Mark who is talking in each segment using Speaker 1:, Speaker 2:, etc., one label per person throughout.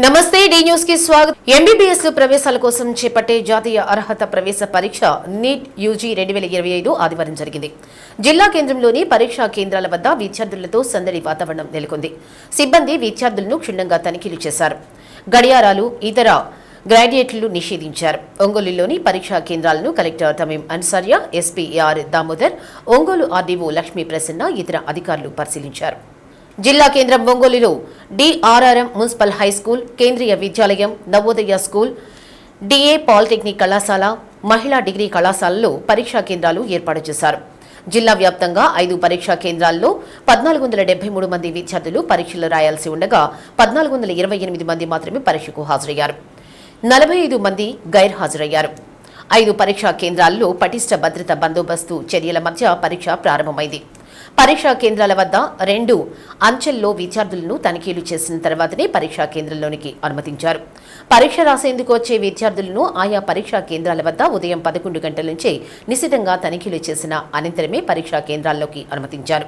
Speaker 1: నమస్తే D news కి స్వాగతం. ఎంబీబీఎస్ ప్రవేశాల కోసం చేపట్టే జాతీయ అర్హత ప్రవేశ పరీక్ష నీట్ యూజీ 2025 ఆదివారం జరిగింది. జిల్లా కేంద్రంలోని పరీక్షా కేంద్రాల వద్ద విద్యార్థులతో సందడి వాతావరణం నెలకొంది. సిబ్బంది విద్యార్థులను క్షుణ్ణంగా తనిఖీలు చేశారు. గడియారాలు, ఇతర గ్రాడ్యుయేట్లు నిషేధించారు. ఒంగోలులోని పరీక్షా కేంద్రాలను collector Tameem Ansariya, SP R Damodar, Ongole RDO Lakshmi Prasanna, ఇతర అధికారులు పరిశీలించారు. జిల్లా కేంద్రం ఒంగోలులో డిఆర్ఆర్ఎం మున్సిపల్ హైస్కూల్, కేంద్రీయ విద్యాలయం, నవోదయ స్కూల్, డిఏ పాలిటెక్నిక్ కళాశాల, మహిళా డిగ్రీ కళాశాలలో పరీక్షా కేంద్రాలు ఏర్పాటు చేశారు. జిల్లా వ్యాప్తంగా 5 పరీక్షా కేంద్రాల్లో 1473 మంది విద్యార్థులు పరీక్షలు రాయాల్సి ఉండగా 1428 మంది మాత్రమే పరీక్షకు హాజరయ్యారు. 45 మంది గైర్హాజరయ్యారు. 5 పరీక్షా కేంద్రాల్లో పటిష్ట భద్రతా బందోబస్తు చర్యల మధ్య పరీక్ష ప్రారంభమైంది. పరీక్షా కేంద్రాల వద్ద 2 అంచెల్లో విద్యార్థులను తనిఖీలు చేసిన తర్వాతనే పరీక్షా కేంద్రంలోనికి అనుమతించారు. పరీక్ష రాసేందుకు వచ్చే విద్యార్థులను ఆయా పరీక్షా కేంద్రాల వద్ద ఉదయం 11 గంటల నుంచే నిశితంగా తనిఖీలు చేసిన అనంతరమే పరీక్షా కేంద్రాల్లోకి అనుమతించారు.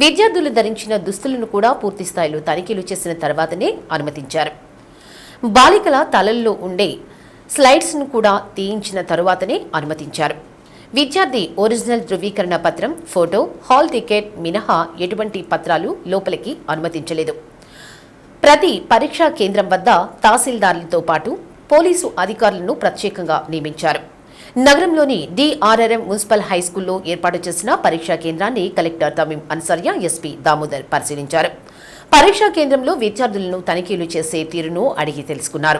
Speaker 1: విద్యార్థులు ధరించిన దుస్తులను కూడా పూర్తి స్థాయిలో తనిఖీలు చేసిన తర్వాతనే అనుమతించారు. బాలికల తలల్లో ఉండే స్లైడ్స్ ను కూడా తీయించిన తరువాతనే అనుమతించారు. విద్యార్థి ఒరిజినల్ ధృవీకరణ పత్రం, ఫోటో, హాల్ టికెట్ మినహా ఎటువంటి పత్రాలు లోపలికి అనుమతించలేదు. ప్రతి పరీక్షా కేంద్రం వద్ద తహసీల్దార్లతో పాటు పోలీసు అధికారులను ప్రత్యేకంగా నియమించారు. నగరంలోని డిఆర్ఆర్ఎం మున్సిపల్ హైస్కూల్లో ఏర్పాటు చేసిన పరీక్షా కేంద్రాన్ని కలెక్టర్ తమీం అన్సారియా, ఎస్పీ దామోదర్ పరిశీలించారు. పరీక్షా కేంద్రంలో విద్యార్థులను తనిఖీలు చేసే తీరును అడిగి తెలుసుకున్నారు.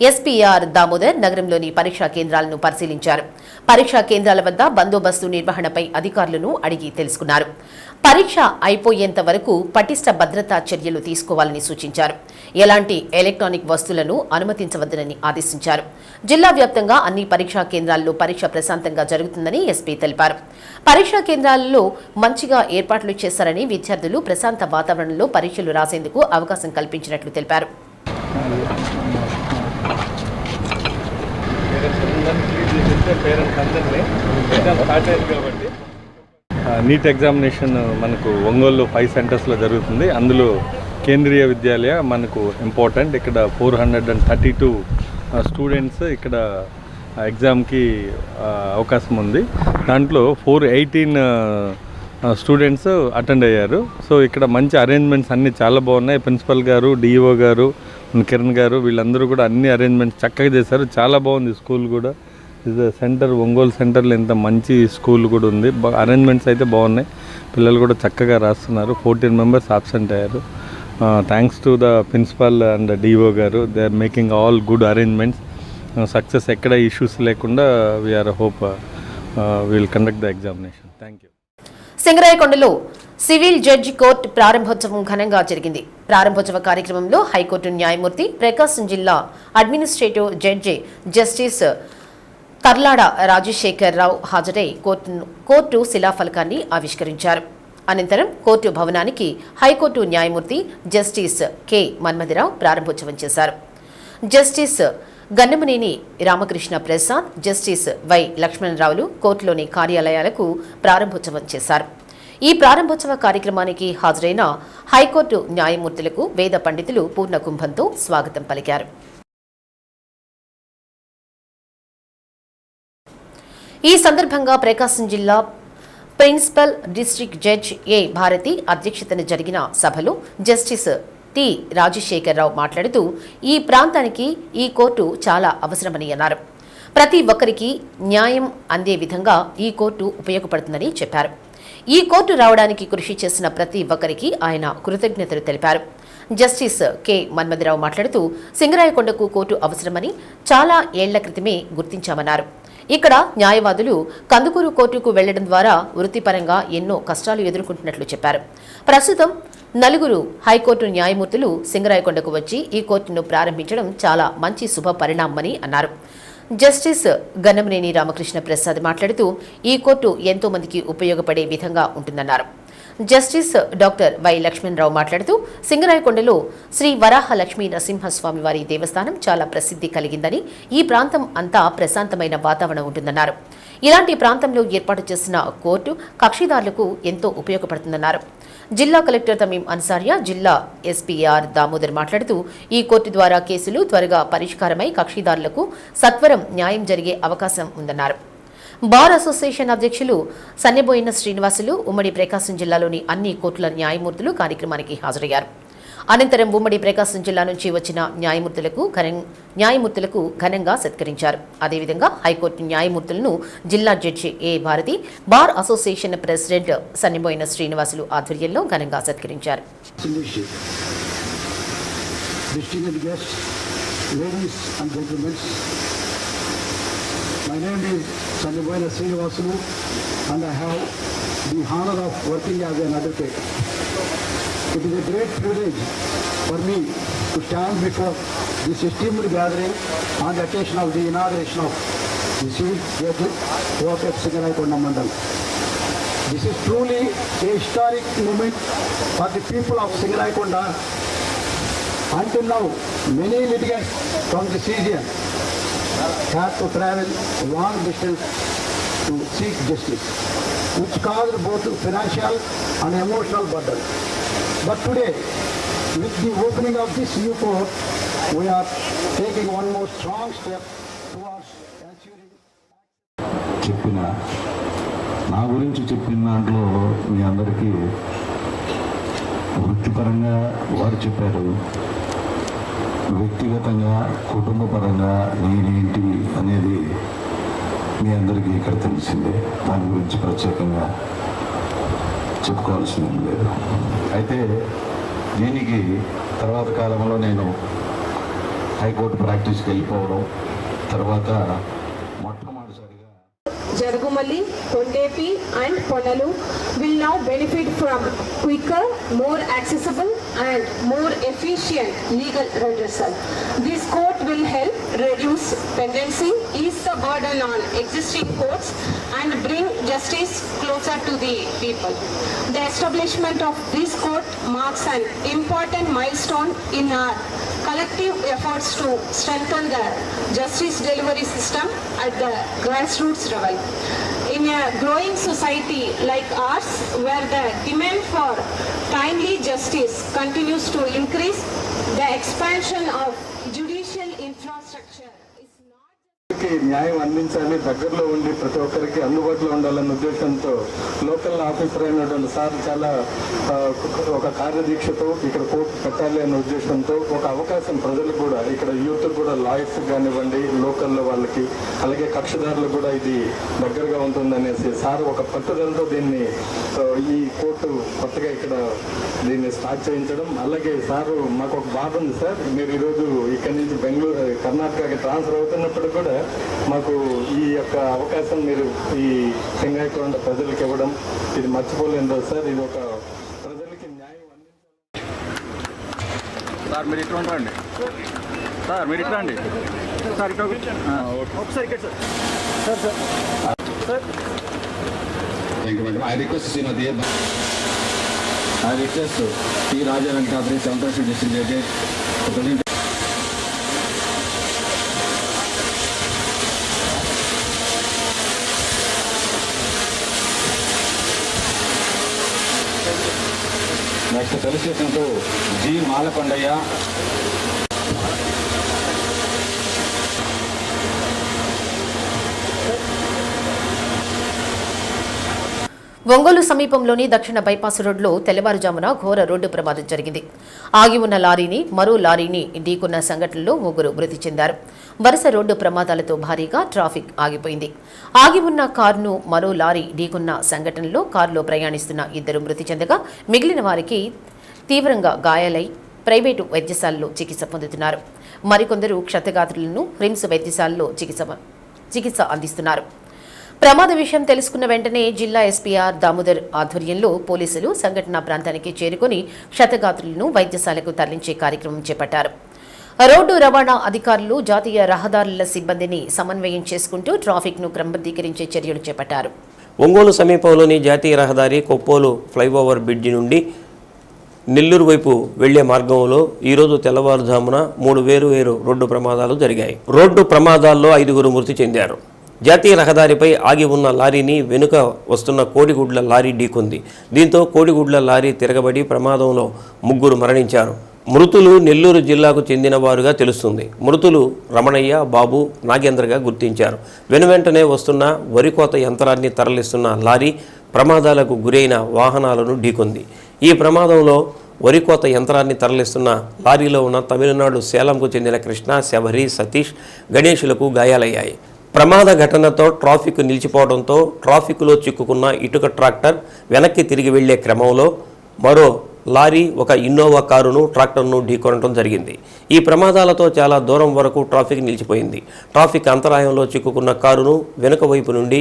Speaker 1: ఎస్పీఆర్ దామోదర్ నగరంలోని పరీక్షా కేంద్రాలను పరిశీలించారు. పరీక్షా కేంద్రాల వద్ద బందోబస్తు నిర్వహణపై అధికారులను అడిగి తెలుసుకున్నారు. పరీక్ష అయిపోయేంత వరకు పటిష్ట భద్రతా చర్యలు తీసుకోవాలని సూచించారు. ఎలాంటి ఎలక్ట్రానిక్ వస్తువులను అనుమతించవద్దని ఆదేశించారు. జిల్లా వ్యాప్తంగా అన్ని పరీక్షా కేంద్రాల్లో పరీక్ష ప్రశాంతంగా జరుగుతుందని ఎస్పీ తెలిపారు. పరీక్షా కేంద్రాలలో మంచిగా ఏర్పాట్లు చేశారని, విద్యార్థులు ప్రశాంత వాతావరణంలో పరీక్షలు రాసేందుకు అవకాశం కల్పించినట్లు తెలిపారు.
Speaker 2: నీట్ ఎగ్జామినేషన్ మనకు ఒంగోలు 5 సెంటర్స్లో జరుగుతుంది. అందులో కేంద్రీయ విద్యాలయ మనకు ఇంపార్టెంట్. ఇక్కడ 432 స్టూడెంట్స్ ఇక్కడ ఎగ్జామ్కి అవకాశం ఉంది. దాంట్లో 418 స్టూడెంట్స్ అటెండ్ అయ్యారు. సో ఇక్కడ మంచి అరేంజ్మెంట్స్ అన్నీ చాలా బాగున్నాయి. ప్రిన్సిపల్ గారు, డిఈఓ గారు, కిరణ్ గారు వీళ్ళందరూ కూడా అన్ని అరేంజ్మెంట్స్ చక్కగా చేశారు. చాలా బాగుంది స్కూల్ కూడా. ఇది సెంటర్ ఒంగోలు సెంటర్లో ఇంత మంచి స్కూల్ కూడా ఉంది. అరేంజ్మెంట్స్ అయితే బాగున్నాయి. పిల్లలు కూడా చక్కగా రాస్తున్నారు. 14 మెంబర్స్ అబ్సెంట్ అయ్యారు. Thanks to the principal and DO గారు. They are making all good arrangements. Success ఎక్కడ ఇష్యూస్ లేకుండా we are hope will conduct the examination. Thank you.
Speaker 1: సింగరాయకొండలో సివిల్ జడ్జి కోర్టు ప్రారంభోత్సవం ఘనంగా జరిగింది. ప్రారంభోత్సవ కార్యక్రమంలో హైకోర్టు న్యాయమూర్తి, ప్రకాశం జిల్లా administrative judge justice Karlada Rajasekhar Rao హాజరై కోర్టు శిలాఫలకాన్ని ఆవిష్కరించారు. అనంతరం కోర్టు భవనానికి హైకోర్టు న్యాయమూర్తి జస్టిస్ కె మన్మథరావు ప్రారంభోత్సవం చేశారు. Justice Gannamaneni Ramakrishna Prasad, justice Y లక్ష్మణరావులు కోర్టులోని కార్యాలయాలకు ప్రారంభోత్సవం చేశారు. ఈ ప్రారంభోత్సవ కార్యక్రమానికి హాజరైన హైకోర్టు న్యాయమూర్తులకు వేద పండితులు పూర్ణ కుంభంతో స్వాగతం పలికారు. ఈ సందర్భంగా ప్రకాశం జిల్లా ప్రిన్సిపల్ డిస్ట్రిక్ట్ జడ్జ్ ఏ భారతి అధ్యక్షతన జరిగిన సభలో జస్టిస్ టి రాజశేఖర్ రావు మాట్లాడుతూ, ఈ ప్రాంతానికి ఈ కోర్టు చాలా అవసరమని అన్నారు. ప్రతి ఒక్కరికి న్యాయం అందే విధంగా ఈ కోర్టు ఉపయోగపడుతుందని చెప్పారు. ఈ కోర్టు రావడానికి కృషి చేసిన ప్రతి ఒక్కరికి ఆయన కృతజ్ఞతలు తెలిపారు. జస్టిస్ కె మన్మథరావు మాట్లాడుతూ, సింగరాయకొండకు కోర్టు అవసరమని చాలా ఏళ్ల క్రితమే గుర్తించామన్నారు. ఇక్కడ న్యాయవాదులు కందుకూరు కోర్టుకు వెళ్లడం ద్వారా వృత్తిపరంగా ఎన్నో కష్టాలు ఎదుర్కొంటున్నట్లు చెప్పారు. ప్రస్తుతం 4 హైకోర్టు న్యాయమూర్తులు సింగరాయకొండకు వచ్చి ఈ కోర్టును ప్రారంభించడం చాలా మంచి శుభ పరిణామమని అన్నారు. జస్టిస్ గన్నమనేని రామకృష్ణ ప్రసాద్ మాట్లాడుతూ, ఈ కోర్టు ఎంతో మందికి ఉపయోగపడే విధంగా ఉంటుందన్నారు. జస్టిస్ డాక్టర్ వై లక్ష్మణరావు మాట్లాడుతూ, సింగరాయకొండలో శ్రీ వరాహ లక్ష్మీ నరసింహస్వామి వారి దేవస్థానం చాలా ప్రసిద్ధి కలిగిందని, ఈ ప్రాంతం అంతా ప్రశాంతమైన వాతావరణం ఉంటుందన్నారు. ఇలాంటి ప్రాంతంలో ఏర్పాటు చేసిన కోర్టు కక్షిదారులకు ఎంతో ఉపయోగపడుతుందన్నారు. జిల్లా కలెక్టర్ తమీం అన్సారియా, జిల్లా ఎస్పీఆర్ దామోదర్ మాట్లాడుతూ ఈ కోర్టు ద్వారా కేసులు త్వరగా పరిష్కారమై కక్షిదారులకు సత్వరం న్యాయం జరిగే అవకాశం ఉందన్నారు. బార్ అసోసియేషన్ అధ్యక్షులు సన్నెబోయిన శ్రీనివాసులు, ఉమ్మడి ప్రకాశం జిల్లాలోని అన్ని కోర్టుల న్యాయమూర్తులు కార్యక్రమానికి హాజరయ్యారు. అనంతరం ఉమ్మడి ప్రకాశం జిల్లా నుంచి వచ్చిన న్యాయమూర్తులకు ఘనంగా సత్కరించారు. అదేవిధంగా హైకోర్టు న్యాయమూర్తులను జిల్లా judge A Bharati, bar association president Sanneboina Srinivasulu ఆధ్వర్యంలో ఘనంగా సత్కరించారు.
Speaker 3: My name is Sanneboyina Srinivasulu and I have the honor of working as an advocate. It is a great privilege for me to stand before this esteemed gathering on the occasion of the inauguration of the Civil Court at Singaraikona Mandal. This is truly a historic moment for the people of Singaraikona. Until now, many litigants from this region had to travel a long distance to seek justice, which caused both financial and emotional burden. But today, with the opening of this new court, we are taking one more strong step towards ensuring.
Speaker 4: నా గురించి చెప్పిన దాంట్లో మీ అందరికీ వృత్తిపరంగా వారు చెప్పారు, వ్యక్తిగతంగా కుటుంబపరంగా నేనేంటి అనేది మీ అందరికీ ఇక్కడ తెలిసిందే. దాని గురించి ప్రత్యేకంగా చెప్పుకోవాల్సింది లేదు. అయితే దీనికి తర్వాత కాలంలో నేను హైకోర్టు ప్రాక్టీస్కి వెళ్ళిపోవడం, తర్వాత మొట్టమొదటిసారిగా
Speaker 5: Jarugumali, Kondepi and Ponalu will now benefit from quicker, more accessible and more efficient legal redressal. This court will help reduce pendency, ease the burden on existing courts and bring justice closer to the people. The establishment of this court marks an important milestone in our collective efforts to strengthen the justice delivery system at the grassroots level. In a growing society like ours, where the demand for timely justice continues to increase, the expansion of judicial infrastructure is not
Speaker 2: న్యాయం అందించాలి, దగ్గరలో ఉండి ప్రతి ఒక్కరికి అందుబాటులో ఉండాలన్న ఉద్దేశంతో local officer అయినటువంటి సార్ చాలా ఒక కార్యదీక్షతో ఇక్కడ కోర్టు పెట్టాలి అన్న ఉద్దేశంతో ఒక అవకాశం ప్రజలకు కూడా, ఇక్కడ యూత్ కూడా, లాయర్స్ కానివ్వండి, లోకల్లో వాళ్ళకి, అలాగే కక్షదారులకు కూడా ఇది దగ్గరగా ఉంటుందనేసి సార్ ఒక పట్టుదలతో దీన్ని ఈ కోర్టు కొత్తగా ఇక్కడ దీన్ని స్టార్ట్ చేయించడం. అలాగే సారు మాకు ఒక బాధ ఉంది సార్, మీరు ఈరోజు ఇక్కడి నుంచి బెంగళూరు కర్ణాటకకి ట్రాన్స్ఫర్ అవుతున్నప్పుడు కూడా మాకు ఈ యొక్క అవకాశం మీరు ఈ సింగాయకొండ ప్రజలకు ఇవ్వడం ఇది మర్చిపోలేని రోజు సార్. ఇది ఒక ప్రజలకి న్యాయం అందించాలి. సార్ మీరు ఇట్లా ఉంటారండి, సార్ మీరు ఇట్లా అండి, సార్ ఇక్కడ ఒకసారి ఇక్కడ sir sir sir.
Speaker 6: Thank you, madam. I request Srimati I request P. Raja Venkatri, 7th District Judge, to present. Next, felicitation to G. Malakondaya.
Speaker 1: Ongole సమీపంలోని దక్షిణ బైపాస్ రోడ్లో తెల్లవారుజామున ఘోర రోడ్డు ప్రమాదం జరిగింది. ఆగి ఉన్న లారీని మరో లారీని ఢీకొన్న సంఘటనలో ముగ్గురు మృతి చెందారు. వరుస రోడ్డు ప్రమాదాలతో భారీగా ట్రాఫిక్ ఆగిపోయింది. ఆగి ఉన్న కారును మరో లారీ ఢీకొన్న సంఘటనలో కారులో ప్రయాణిస్తున్న ఇద్దరు మృతి చెందగా మిగిలిన వారికి తీవ్రంగా గాయాలై ప్రైవేటు వైద్యశాలలో చికిత్స పొందుతున్నారు. మరికొందరు క్షతగాత్రులను రిమ్స్ వైద్యశాలలో చికిత్స అందిస్తున్నారు. ప్రమాద విషయం తెలుసుకున్న వెంటనే జిల్లా ఎస్పీఆర్ దామోదర్ ఆధ్వర్యంలో పోలీసులు సంఘటనా ప్రాంతానికి చేరుకుని క్షతగాత్రులను వైద్యశాలకు తరలించే కార్యక్రమం చేపట్టారు. రోడ్డు రవాణా అధికారులు జాతీయ రహదారుల సిబ్బందిని సమన్వయం చేసుకుంటూ ట్రాఫిక్ను క్రమబద్ధీకరించే చర్యలు చేపట్టారు.
Speaker 7: ఒంగోలు సమీపంలోని జాతీయ రహదారి కొప్పోలు ఫ్లైఓవర్ బ్రిడ్జి నుండి నెల్లూరు వైపు వెళ్లే మార్గంలో ఈరోజు తెల్లవారుజామున 3 వేరు రోడ్డు ప్రమాదాలు జరిగాయి. రోడ్డు ప్రమాదాల్లో 5 మృతి చెందారు. జాతీయ రహదారిపై ఆగి ఉన్న లారీని వెనుక వస్తున్న కోడిగుడ్ల లారీ ఢీకొంది. దీంతో కోడిగుడ్ల లారీ తిరగబడి ప్రమాదంలో 3 మరణించారు. మృతులు నెల్లూరు జిల్లాకు చెందిన వారుగా తెలుస్తుంది. మృతులు రమణయ్య, బాబు, నాగేంద్రగా గుర్తించారు. వెనువెంటనే వస్తున్న వరికోత యంత్రాన్ని తరలిస్తున్న లారీ ప్రమాదాలకు గురైన వాహనాలను ఢీకొంది. ఈ ప్రమాదంలో వరికోత యంత్రాన్ని తరలిస్తున్న లారీలో ఉన్న తమిళనాడు సేలంకు చెందిన కృష్ణ, శబరి, సతీష్, గణేషులకు గాయాలయ్యాయి. ప్రమాద ఘటనతో ట్రాఫిక్ నిలిచిపోవడంతో ట్రాఫిక్లో చిక్కుకున్న ఇటుక ట్రాక్టర్ వెనక్కి తిరిగి వెళ్లే క్రమంలో మరో లారీ ఒక ఇన్నోవా కారును ట్రాక్టర్ను ఢీకొనడం జరిగింది. ఈ ప్రమాదాలతో చాలా దూరం వరకు ట్రాఫిక్ నిలిచిపోయింది. ట్రాఫిక్ అంతరాయంలో చిక్కుకున్న కారును వెనుక వైపు నుండి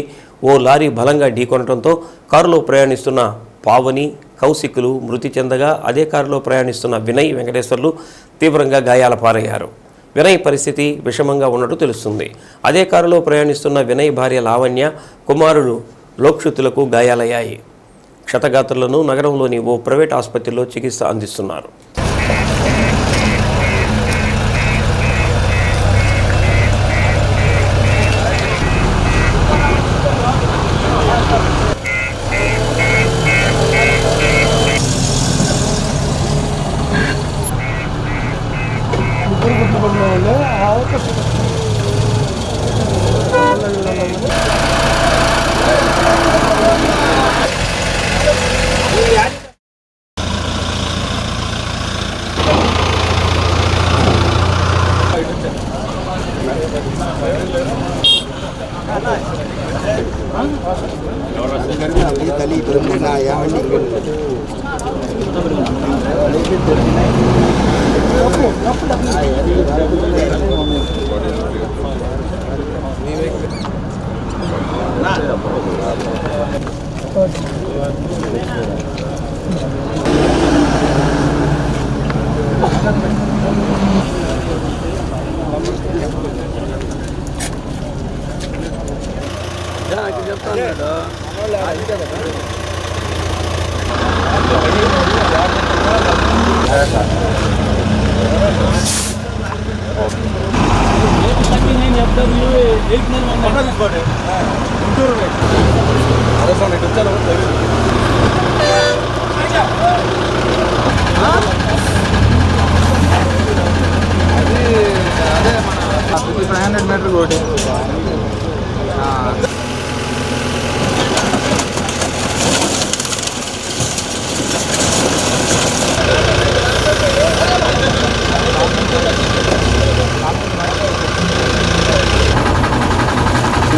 Speaker 7: ఓ లారీ బలంగా ఢీకొనడంతో కారులో ప్రయాణిస్తున్న పావని, కౌశికులు మృతి చెందగా అదే కారులో ప్రయాణిస్తున్న వినయ్, వెంకటేశ్వర్లు తీవ్రంగా గాయాల పాలయ్యారు. వినయ్ పరిస్థితి విషమంగా ఉన్నట్టు తెలుస్తుంది. అదే కారులో ప్రయాణిస్తున్న వినయ్ భార్య లావణ్య, కుమారుడు లోక్షితులకు గాయాలయ్యాయి. క్షతగాత్రులను నగరంలోని ఓ ప్రైవేట్ ఆసుపత్రిలో చికిత్స అందిస్తున్నారు.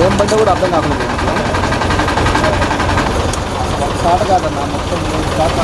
Speaker 3: ఏం బండి కూడా అర్థం కాకుండా స్టార్ట్ కాదన్నా మొత్తం స్టార్ట్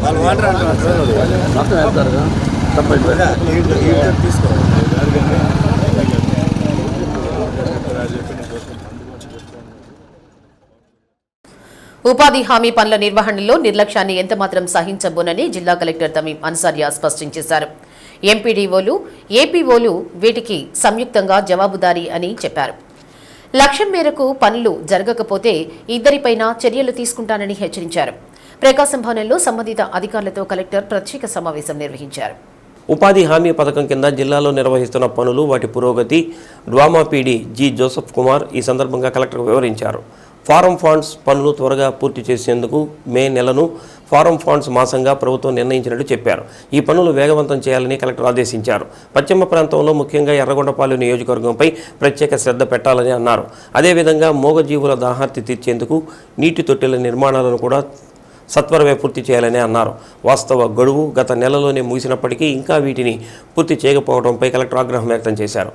Speaker 3: వాళ్ళు వాటర్ అంటారు మొత్తం వెళ్తారు తీసుకో.
Speaker 1: ఉపాధి హామీ పనుల నిర్వహణలో నిర్లక్ష్యాన్ని ఎంతమాత్రం సహించబోనని జిల్లా కలెక్టర్ తమీం అన్సారియా స్పష్టం చేశారు. ఎంపీడీఓలు, ఏపీఓలు వీటికి సంయుక్తంగా జవాబుదారీ అని చెప్పారు. లక్ష్యం మేరకు పనులు జరగకపోతే ఇద్దరిపైన చర్యలు తీసుకుంటానని హెచ్చరించారు. ప్రకాశం భవనంలో సంబంధిత అధికారులతో కలెక్టర్ ప్రత్యేక సమావేశం నిర్వహించారు.
Speaker 7: ఉపాధి హామీ పథకం కింద జిల్లాలో నిర్వహిస్తున్న పనులు, వాటి పురోగతి DWAMA PD G Joseph Kumar ఈ సందర్భంగా కలెక్టర్ వివరించారు. ఫారం ఫండ్స్ పనులు త్వరగా పూర్తి చేసేందుకు మే నెలను ఫారం ఫండ్స్ మాసంగా ప్రభుత్వం నిర్ణయించినట్టు చెప్పారు. ఈ పనులు వేగవంతం చేయాలని కలెక్టర్ ఆదేశించారు. పశ్చిమ ప్రాంతంలో ముఖ్యంగా ఎర్రగొండపాలెం నియోజకవర్గంపై ప్రత్యేక శ్రద్ధ పెట్టాలని అన్నారు. అదేవిధంగా మూగజీవుల దాహార్తి తీర్చేందుకు నీటి తొట్టెల నిర్మాణాలను కూడా సత్వరమే పూర్తి చేయాలని అన్నారు. వాస్తవ గడువు గత నెలలోనే ముగిసినప్పటికీ ఇంకా వీటిని పూర్తి చేయకపోవడంపై కలెక్టర్ ఆగ్రహం వ్యక్తం చేశారు.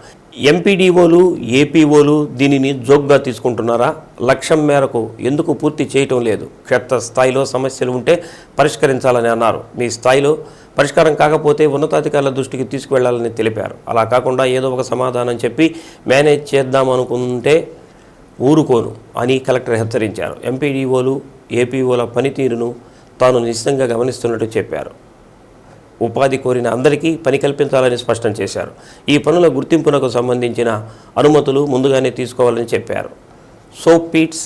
Speaker 7: ఎంపీడీఓలు, ఏపీఓలు దీనిని జోక్గా తీసుకుంటున్నారా? లక్ష్యం మేరకు ఎందుకు పూర్తి చేయటం లేదు? క్షేత్ర స్థాయిలో సమస్యలు ఉంటే పరిష్కరించాలని అన్నారు. మీ స్థాయిలో పరిష్కారం కాకపోతే ఉన్నతాధికారుల దృష్టికి తీసుకువెళ్లాలని తెలిపారు. అలా కాకుండా ఏదో ఒక సమాధానం చెప్పి మేనేజ్ చేద్దామనుకుంటే ఊరుకోను అని కలెక్టర్ హెచ్చరించారు. ఎంపీడీఓలు, ఏపీఓల పనితీరును తాను నిశ్చితంగా గమనిస్తున్నట్టు చెప్పారు. ఉపాధి కోరిన అందరికీ పని కల్పించాలని స్పష్టం చేశారు. ఈ పనుల గుర్తింపునకు సంబంధించిన అనుమతులు ముందుగానే తీసుకోవాలని చెప్పారు. సోప్ పిట్స్,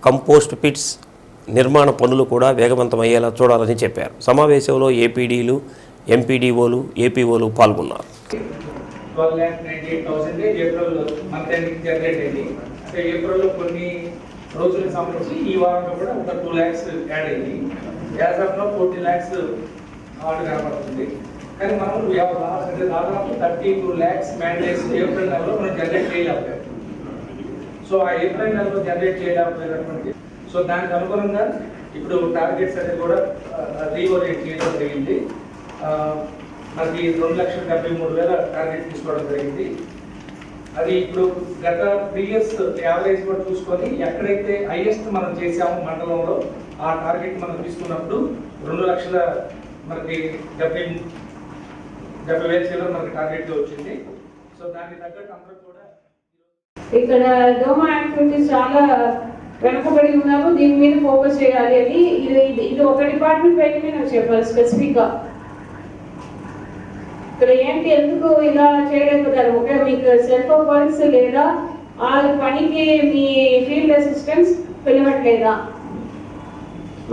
Speaker 7: కంపోస్ట్ పిట్స్ నిర్మాణ పనులు కూడా వేగవంతమయ్యేలా చూడాలని చెప్పారు. సమావేశంలో ఏపీడీలు, ఎంపీడీఓలు, ఏపీఓలు పాల్గొన్నారు.
Speaker 8: 12,98,000 ఏప్రిల్ మంత్ ఎండింగ్ జనరేట్ అయింది. అంటే ఏప్రిల్లో కొన్ని రోజులకు సంబంధించి ఈ వారంలో కూడా ఒక 2 lakhs యాడ్ అయింది. As of now 40 lakhs order కనబడుతుంది. కానీ మనం అంటే దాదాపు 32 lakhs మ్యాండేట్స్ ఏప్రిల్ నెలలో మనం జనరేట్ చేయలేకపోయాం. సో ఆ ఏప్రిల్ నెలలో జనరేట్ చేయలేకపోయినటువంటి సో దానికి అనుగుణంగా ఇప్పుడు టార్గెట్స్ అనేది కూడా రీఓరియంట్ చేయడం జరిగింది. మనకి 2,73,000 టార్గెట్ తీసుకోవడం జరిగింది. అది ఇప్పుడు గత ప్రీవియస్ యావరేజ్ కూడా చూసుకొని ఎక్కడైతే హైయెస్ట్ మనం చేసాము మండలంలో ఆ టార్గెట్ మనం తీసుకున్నప్పుడు 2 లక్షల మనకి 70,000 మనకి టార్గెట్ వచ్చింది. సో దానికి తగ్గట్టు అందరూ కూడా
Speaker 5: ఇక్కడ డోమా యాక్టివిటీస్ చాలా వెనకబడి ఉన్నారు. దీని మీద ఫోకస్ చేయాలి అని ఇది ఒక డిపార్ట్మెంట్ పెట్టి నాకు చెప్పాలి స్పెసిఫిక్గా. ఇక్కడ ఏంటి ఎందుకు ఇలా చేయడం కుదరదు? ఓకే, మీకు సెల్ఫ్ ఆఫ్ వర్క్స్ లేదా ఆ పనికి మీ ఫీల్డ్ అసిస్టెంట్స్ పిలవట్లేదా?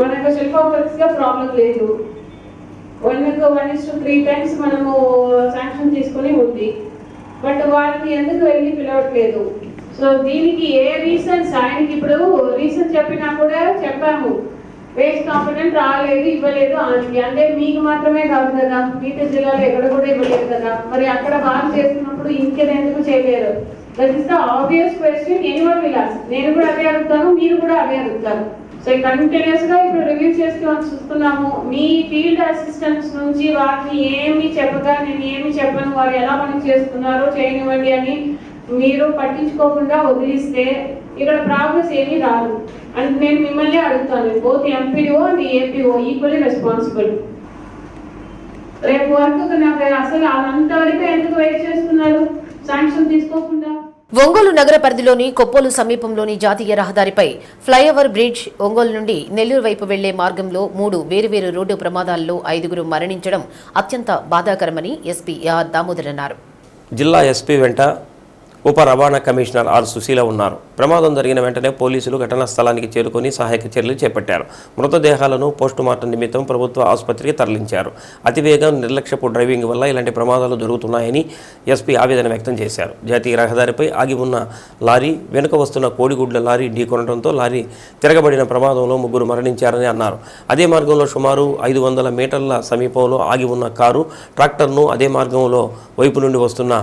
Speaker 5: మనకు సెల్ఫ్ ఆఫ్ వర్క్స్ గా ప్రాబ్లం లేదు. 1:3 times మనము శాంక్షన్ తీసుకుని ఉంది. బట్ వాళ్ళని ఎందుకు వెళ్ళి పిలవట్లేదు? సో దీనికి ఏ రీజన్స్? ఆయనకి ఇప్పుడు రీజన్ చెప్పినా కూడా చెప్పాము, వేస్ట్ కాంపిటెంట్ రాలేదు, ఇవ్వలేదు ఆయనకి. అంటే మీకు మాత్రమే కాదు కదా, మిగతా జిల్లాలో ఎక్కడ కూడా ఇవ్వలేదు కదా. మరి అక్కడ బాగా చేస్తున్నప్పుడు ఇంకెందుకు చేయలేరు? That is the obvious question anyone will ask. నేను కూడా అదే అడుగుతాను, మీరు కూడా అదే అడుగుతారు. సో కంటిన్యూస్ గా ఇప్పుడు రివ్యూ చేస్తూ చూస్తున్నాము. మీ ఫీల్డ్ అసిస్టెంట్స్ నుంచి వాటిని ఏమి చెప్పగా నేను ఏమి చెప్పను, వారు ఎలా పని చేస్తున్నారో చేయనివ్వండి అని మీరు పట్టించుకోకుండా వదిలిస్తే ఇక్కడ ప్రాగ్రెస్ ఏమీ రాదు. అంటే నేను మిమ్మల్ని అడుగుతాను, both MPDO and APO equally responsible. రేపు వరకు నాకు అసలు అంతవరకు ఎందుకు వెయిట్ చేస్తున్నారు శాంక్షన్ తీసుకోకుండా?
Speaker 1: ఒంగోలు నగర పరిధిలోని కొప్పోలు సమీపంలోని జాతీయ రహదారిపై ఫ్లైఓవర్ బ్రిడ్జ్ ఒంగోలు నుండి నెల్లూరు వైపు వెళ్లే మార్గంలో 3 వేరువేరు రోడ్డు ప్రమాదాల్లో 5 మరణించడం అత్యంత బాధాకరమని ఎస్పీ ఆర్ దామోదర్ అన్నారు.
Speaker 7: జిల్లా ఎస్పీ వెంట ఉప రవాణా కమిషనర్ ఆర్ సుశీల ఉన్నారు. ప్రమాదం జరిగిన వెంటనే పోలీసులు ఘటనా స్థలానికి చేరుకొని సహాయక చర్యలు చేపట్టారు. మృతదేహాలను పోస్టుమార్టం నిమిత్తం ప్రభుత్వ ఆసుపత్రికి తరలించారు. అతివేగం, నిర్లక్ష్యపు డ్రైవింగ్ వల్ల ఇలాంటి ప్రమాదాలు జరుగుతున్నాయని ఎస్పీ ఆవేదన వ్యక్తం చేశారు. జాతీయ రహదారిపై ఆగి ఉన్న లారీ వెనుక వస్తున్న కోడిగుడ్ల లారీ ఢీకొనడంతో లారీ తిరగబడిన ప్రమాదంలో 3 మరణించారని అన్నారు. అదే మార్గంలో సుమారు 500 మీటర్ల సమీపంలో ఆగి ఉన్న కారు ట్రాక్టర్ను అదే మార్గంలో వైపు నుండి వస్తున్న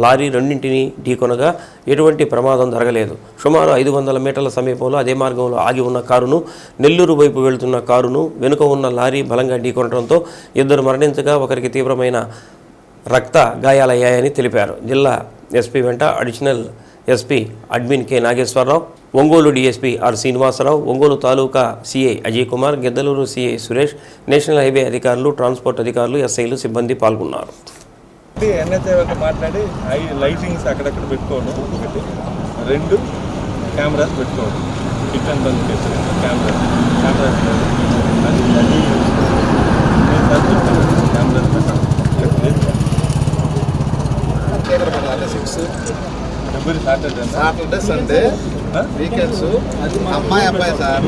Speaker 7: లారీ రెండింటినీ ఢీకొనగా ఎటువంటి ప్రమాదం జరగలేదు. సుమారు 500 మీటర్ల సమీపంలో అదే మార్గంలో ఆగి ఉన్న కారును, నెల్లూరు వైపు వెళుతున్న కారును వెనుక ఉన్న లారీ బలంగా ఢీకొనడంతో 2 మరణించగా ఒకరికి తీవ్రమైన రక్త గాయాలయ్యాయని తెలిపారు. జిల్లా ఎస్పీ వెంట additional SP admin K Nageswararao, Ongole DSP R Srinivasarao, Ongole taluka CI Ajay Kumar, Giddalur CI Suresh, national highway అధికారులు, ట్రాన్స్పోర్ట్ అధికారులు, ఎస్ఐలు, సిబ్బంది పాల్గొన్నారు.
Speaker 2: ఎన్హెచ్ఐ వాళ్ళతో మాట్లాడి లైటింగ్స్ అక్కడక్కడ పెట్టుకోవడం, 1, 2 కెమెరాస్ పెట్టుకోవడం, కిచెన్ బంద్ చేసి cameras every Saturday Sunday weekends అమ్మాయి అబ్బాయి సార్.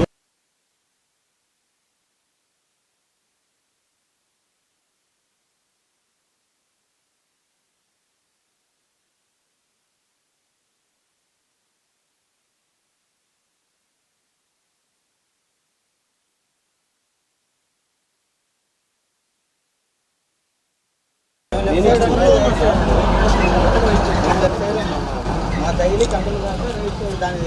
Speaker 9: మా డైలీ కంపెనీ దాకా దాని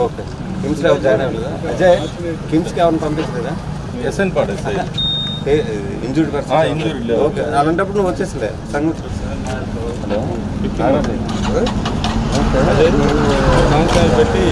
Speaker 9: ఓకే. కిమ్స్లో జాయిన్ అవ్వలేదా? అజయ్ కిమ్స్కి ఎవరిని పంపించలేదా?
Speaker 2: ఎస్ఎన్ పాడు
Speaker 9: ఇంజూర్డ్ పర్సన్
Speaker 2: ఇంజూర్డ్
Speaker 9: ఓకే. అలాంటప్పుడు నువ్వు వచ్చేసలే సంగతి
Speaker 2: పెట్టి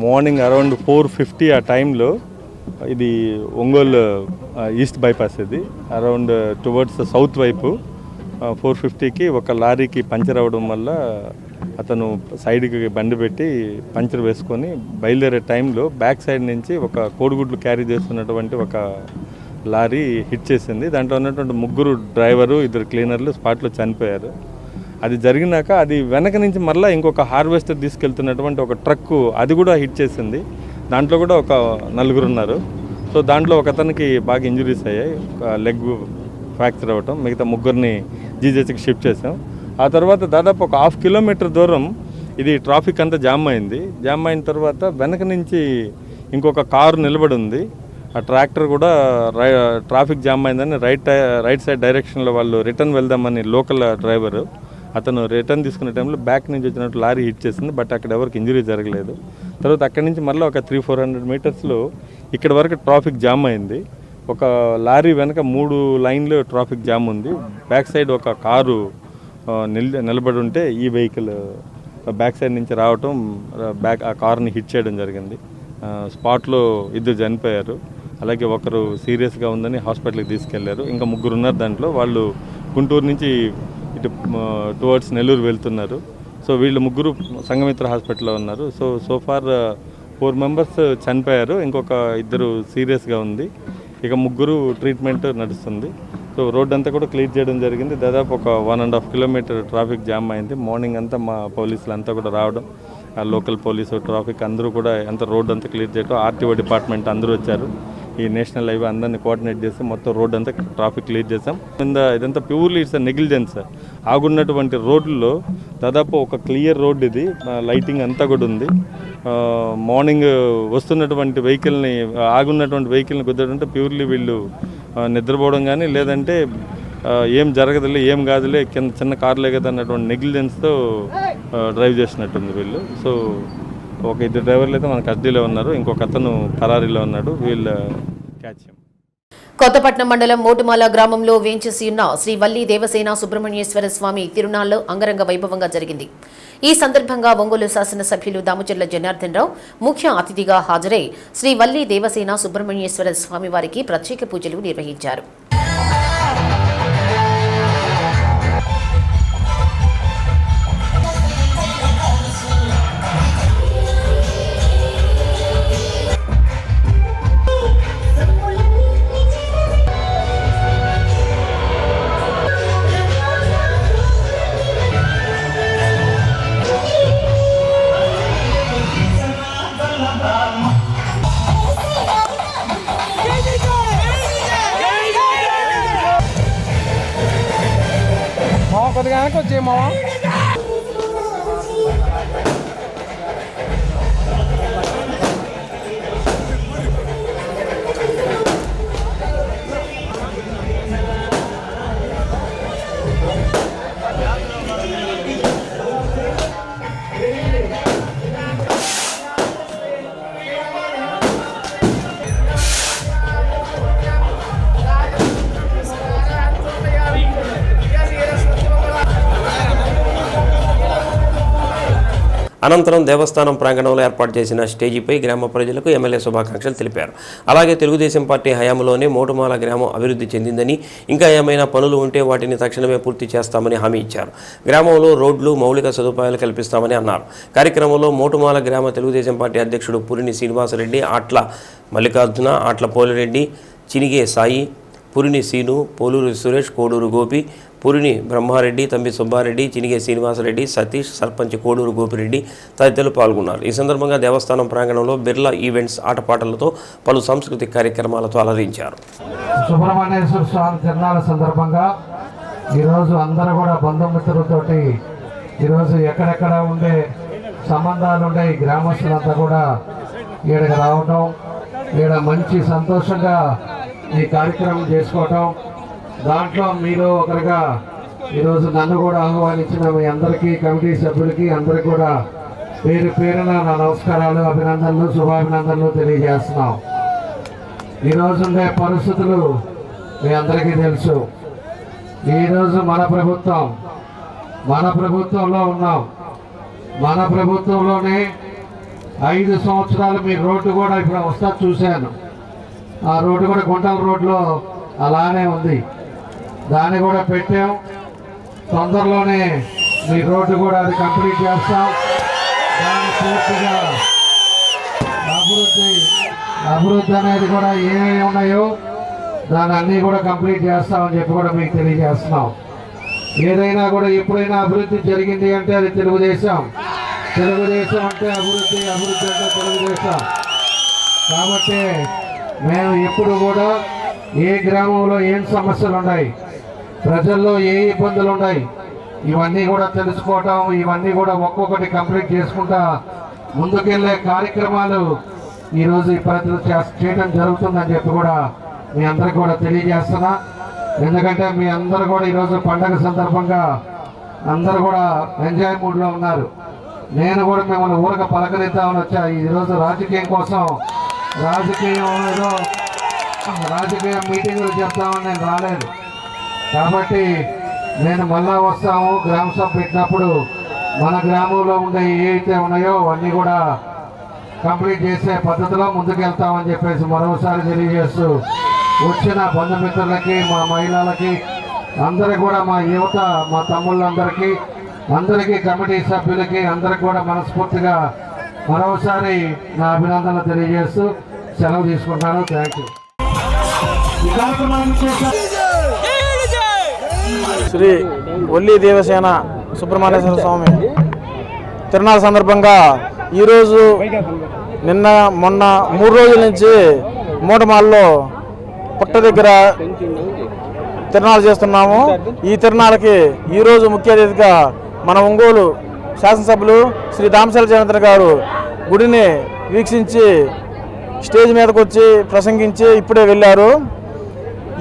Speaker 2: 3 మార్నింగ్ అరౌండ్ 4:50 ఆ టైంలో ఇది ఒంగోలు ఈస్ట్ బైపాస్ ఇది అరౌండ్ టువర్డ్స్ సౌత్ వైపు 4:50కి ఒక లారీకి పంచర్ అవ్వడం వల్ల అతను సైడ్కి బండి పెట్టి పంచర్ వేసుకొని బయలుదేరే టైంలో బ్యాక్ సైడ్ నుంచి ఒక కోడిగుడ్లు క్యారీ చేస్తున్నటువంటి ఒక లారీ హిట్ చేసింది. దాంట్లో ఉన్నటువంటి 3 డ్రైవరు 2 క్లీనర్లు స్పాట్లో చనిపోయారు. అది జరిగినాక అది వెనక నుంచి మళ్ళీ ఇంకొక హార్వెస్టర్ తీసుకెళ్తున్నటువంటి ఒక ట్రక్కు అది కూడా హిట్ చేసింది. దాంట్లో కూడా ఒక 4 ఉన్నారు. సో దాంట్లో ఒక అతనికి బాగా ఇంజురీస్ అయ్యాయి, లెగ్ ఫ్రాక్చర్ అవ్వటం. మిగతా 3ని జీజీహెచ్కి షిఫ్ట్ చేసాం. ఆ తర్వాత దాదాపు ఒక 1/2 కిలోమీటర్ దూరం ఇది ట్రాఫిక్ అంతా జామ్ అయింది. జామ్ అయిన తర్వాత వెనక నుంచి ఇంకొక కారు నిలబడి ఉంది. ఆ ట్రాక్టర్ కూడా ట్రాఫిక్ జామ్ అయిందని రైట్ సైడ్ డైరెక్షన్లో వాళ్ళు రిటర్న్ వెళ్దామని లోకల్ డ్రైవరు అతను రిటర్న్ తీసుకునే టైంలో బ్యాక్ నుంచి వచ్చినట్టు లారీ హిట్ చేసింది. బట్ అక్కడ ఎవరికి ఇంజరీ జరగలేదు. తర్వాత అక్కడి నుంచి మళ్ళీ ఒక 300-400 మీటర్స్లో ఇక్కడ వరకు ట్రాఫిక్ జామ్ అయింది. ఒక లారీ వెనక 3 లైన్లు ట్రాఫిక్ జామ్ ఉంది. బ్యాక్ సైడ్ ఒక కారు నిలబడి ఉంటే ఈ వెహికల్ బ్యాక్ సైడ్ నుంచి రావటం ఆ కార్ని హిట్ చేయడం జరిగింది. స్పాట్లో 2 చనిపోయారు. అలాగే ఒకరు సీరియస్గా ఉందని హాస్పిటల్కి తీసుకెళ్లారు. ఇంకా 3 ఉన్నారు దాంట్లో. వాళ్ళు గుంటూరు నుంచి ఇటు టువర్డ్స్ నెల్లూరు వెళ్తున్నారు. సో వీళ్ళు 3 సంఘమిత్ర హాస్పిటల్లో ఉన్నారు. సో ఫార్ 4 మెంబర్స్ చనిపోయారు. ఇంకొక 2 సీరియస్గా ఉంది. ఇక 3 ట్రీట్మెంట్ నడుస్తుంది. సో రోడ్ అంతా కూడా క్లియర్ చేయడం జరిగింది. దాదాపు ఒక 1.5 కిలోమీటర్ ట్రాఫిక్ జామ్ అయింది. మార్నింగ్ అంతా మా పోలీసులు అంతా కూడా రావడం, లోకల్ పోలీసు ట్రాఫిక్ అందరూ కూడా అంత రోడ్ అంతా క్లియర్ చేయడం, ఆర్టీఓ డిపార్ట్మెంట్ అందరూ వచ్చారు. ఈ నేషనల్ హైవే అందరినీ కోఆర్డినేట్ చేసి మొత్తం రోడ్ అంతా ట్రాఫిక్ క్లియర్ చేసాం. ఇదంతా ప్యూర్లీ ఇట్స్ నెగ్లిజెన్స్. ఆగున్నటువంటి రోడ్లలో దాదాపు ఒక క్లియర్ రోడ్ ఇది, లైటింగ్ అంతా కూడా ఉంది. మార్నింగ్ వస్తున్నటువంటి వెహికల్ని ఆగున్నటువంటి వెహికల్ని కుదరడంటే ప్యూర్లీ వీళ్ళు నిద్రపోవడం కానీ లేదంటే ఏం జరగదులే ఏం కాదులే కింద చిన్న కార్లే కదా అన్నటువంటి నెగ్లిజెన్స్తో డ్రైవ్ చేసినట్టుంది వీళ్ళు. సో ఒక 2 డ్రైవర్లు అయితే మన కస్టడీలో ఉన్నారు. ఇంకొక అతను పరారీలో ఉన్నాడు. వీళ్ళు క్యాచ్.
Speaker 1: కొత్తపట్నం మండలం మోటుమాల గ్రామంలో వేంచేసి ఉన్న శ్రీ వల్లి దేవసేన సుబ్రహ్మణ్యేశ్వర స్వామి తిరునాళ్లు అంగరంగ వైభవంగా జరిగింది. ఈ సందర్భంగా ఒంగోలు శాసనసభ్యులు దామచర్ల జనార్దన్ రావు ముఖ్య అతిథిగా హాజరై శ్రీ వల్లి దేవసేన సుబ్రహ్మణ్యేశ్వర స్వామి వారికి ప్రత్యేక పూజలు నిర్వహించారు.
Speaker 8: కొద్దిగా వచ్చే మావా
Speaker 7: అనంతరం దేవస్థానం ప్రాంగణంలో ఏర్పాటు చేసిన స్టేజీపై గ్రామ ప్రజలకు ఎమ్మెల్యే శుభాకాంక్షలు తెలిపారు. అలాగే తెలుగుదేశం పార్టీ హయాంలోనే మోటుమాల గ్రామం అభివృద్ధి చెందిందని, ఇంకా ఏమైనా పనులు ఉంటే వాటిని తక్షణమే పూర్తి చేస్తామని హామీ ఇచ్చారు. గ్రామంలో రోడ్లు, మౌలిక సదుపాయాలు కల్పిస్తామని అన్నారు. కార్యక్రమంలో మోటుమాల గ్రామ తెలుగుదేశం పార్టీ అధ్యక్షుడు పురిని శ్రీనివాసరెడ్డి, ఆట్ల మల్లికార్జున, ఆట్ల పోలిరెడ్డి, చినిగే సాయి, పురిని సీను, పోలూరు సురేష్, కోడూరు గోపి, పురిని బ్రహ్మారెడ్డి, తంబి సుబ్బారెడ్డి, చినిగే శ్రీనివాసరెడ్డి, సతీష్, సర్పంచ్ కోడూరు గోపిరెడ్డి తదితరులు పాల్గొన్నారు. ఈ సందర్భంగా దేవస్థానం ప్రాంగణంలో బిర్లా ఈవెంట్స్ ఆటపాటలతో పలు సాంస్కృతిక కార్యక్రమాలతో అలరించారు.
Speaker 3: సుబ్రహ్మణ్యేశ్వర స్వామి తిరునాళ్ళ సందర్భంగా ఈరోజు అందరూ కూడా బంధుమిత్రులతోటి ఈరోజు ఎక్కడెక్కడ ఉండే సంబంధాలు ఉండే ఈ గ్రామస్తులంతా కూడా ఈడకి రావటం, ఈడ మంచి సంతోషంగా ఈ కార్యక్రమం చేసుకోవటం, దాంట్లో మీరు ఒకరిగా ఈరోజు నన్ను కూడా ఆహ్వానించిన మీ అందరికీ, కమిటీ సభ్యులకి అందరికీ కూడా పేరు పేరున నా నమస్కారాలు, అభినందనలు, శుభాభినందనలు తెలియజేస్తున్నాం. ఈరోజు ఉండే పరిస్థితులు మీ అందరికీ తెలుసు. ఈరోజు మన ప్రభుత్వంలో ఉన్నాం. మన ప్రభుత్వంలోనే 5 సంవత్సరాలు మీ రోడ్డు కూడా ఇప్పుడు వస్తా చూశాను. ఆ రోడ్డు కూడా గుంటల రోడ్లో అలానే ఉంది. దాన్ని కూడా పెట్టాం. తొందరలోనే మీ రోడ్డు కూడా అది కంప్లీట్ చేస్తాం. దాని పూర్తిగా అభివృద్ధి అనేది కూడా ఏమేమి ఉన్నాయో దాన్ని అన్నీ కూడా కంప్లీట్ చేస్తామని చెప్పి కూడా మీకు తెలియజేస్తున్నాం. ఏదైనా కూడా ఎప్పుడైనా అభివృద్ధి జరిగింది అంటే అది తెలుగుదేశం అంటే అభివృద్ధి అంటే తెలుగుదేశం. కాబట్టి మేము ఎప్పుడు కూడా ఏ గ్రామంలో ఏం సమస్యలు ఉన్నాయి, ప్రజల్లో ఏ ఇబ్బందులు ఉన్నాయి, ఇవన్నీ కూడా తెలుసుకోవటం, ఇవన్నీ కూడా ఒక్కొక్కటి కంప్లీట్ చేసుకుంటా ముందుకెళ్ళే కార్యక్రమాలు ఈరోజు ఈ ప్రజలు చేయడం జరుగుతుందని చెప్పి కూడా మీ అందరికి కూడా తెలియజేస్తున్నా. ఎందుకంటే మీ అందరూ కూడా ఈరోజు పండగ సందర్భంగా అందరూ కూడా ఎంజాయ్ మూడ్లో ఉన్నారు. నేను కూడా మిమ్మల్ని ఊరక పలకరిద్దామని వచ్చా. ఈరోజు రాజకీయం కోసం రాజకీయ మీటింగులు చెప్తామని నేను రాలేదు. కాబట్టి నేను మళ్ళా వస్తాము. గ్రామ సభ పెట్టినప్పుడు మన గ్రామంలో ఉండే ఏవైతే ఉన్నాయో అన్నీ కూడా కంప్లీట్ చేసే పద్ధతిలో ముందుకెళ్తామని చెప్పేసి మరోసారి తెలియజేస్తూ వచ్చిన బంధుమిత్రులకి, మా మహిళలకి, అందరికి కూడా, మా యువత, మా తమ్ముళ్ళందరికీ, అందరికీ, కమిటీ సభ్యులకి అందరికి కూడా మనస్ఫూర్తిగా మరోసారి నా అభినందనలు తెలియజేస్తూ సెలవు తీసుకుంటాను. Thank you.
Speaker 10: శ్రీ ఒల్లి దేవసేన సుబ్రహ్మణ్యేశ్వర స్వామి తిరునాళ్ళ సందర్భంగా ఈరోజు నిన్న మొన్న 3 రోజుల నుంచి మూటమాల్లో పుట్ట దగ్గర తిరునాళ్ళు చేస్తున్నాము. ఈ తిరునాళ్ళకి ఈరోజు ముఖ్య అతిథిగా మన ఒంగోలు శాసనసభ్యులు శ్రీ దామశాల జనార్దన్ గారు గుడిని వీక్షించి స్టేజ్ మీదకి వచ్చి ప్రసంగించి ఇప్పుడే వెళ్ళారు.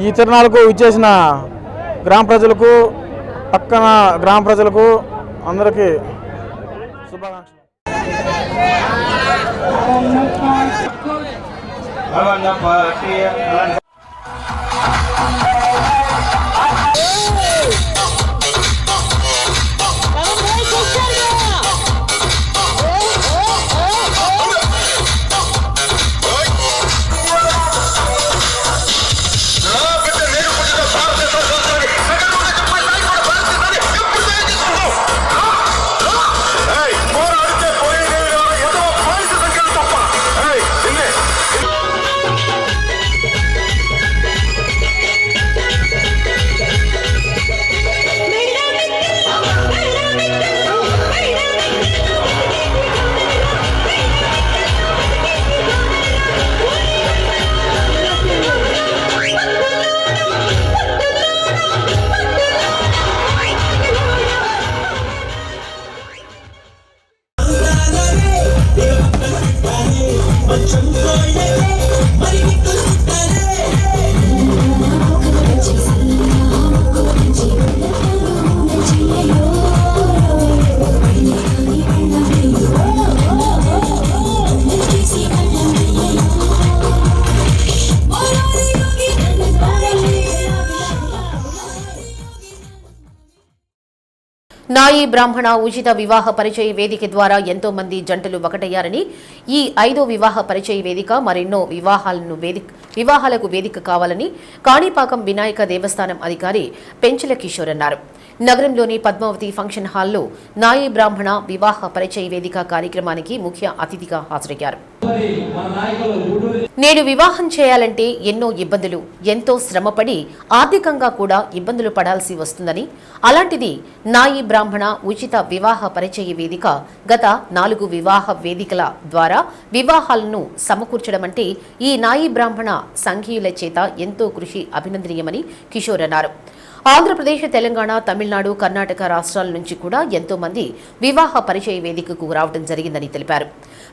Speaker 10: ఈ తిరునాళ్ళకు ఇచ్చేసిన గ్రామ ప్రజలకు, పక్కన గ్రామ ప్రజలకు అందరికీ శుభాకాంక్షలు.
Speaker 1: నాయి బ్రాహ్మణ ఉచిత వివాహ పరిచయ వేదిక ద్వారా ఎంతో మంది జంటలు ఒకటయ్యారని, ఈ 5వ వివాహ పరిచయ వేదిక మరెన్నో వివాహాలకు వేదిక కావాలని కాణిపాకం వినాయక దేవస్థానం అధికారి పెంచల కిషోర్ అన్నారు. నగరంలోని పద్మావతి ఫంక్షన్ హాల్లో నాయి బ్రాహ్మణ వివాహ పరిచయ వేదిక కార్యక్రమానికి ముఖ్య అతిథిగా హాజరయ్యారు. నేడు వివాహం చేయాలంటే ఎన్నో ఇబ్బందులు, ఎంతో శ్రమపడి ఆర్థికంగా కూడా ఇబ్బందులు పడాల్సి వస్తుందని, అలాంటిది నాయి బ్రాహ్మణ ఉచిత వివాహ పరిచయ వేదిక గత 4 వివాహ వేదికల ద్వారా వివాహాలను సమకూర్చడం అంటే ఈ నాయి బ్రాహ్మణ సంఘీయుల చేత ఎంతో కృషి అభినందనీయమని కిషోర్ అన్నారు. ఆంధ్రప్రదేశ్, తెలంగాణ, తమిళనాడు, కర్ణాటక రాష్ట్రాల నుంచి కూడా ఎంతో మంది వివాహ పరిచయ వేదికకు రావడం జరిగిందని తెలిపారు.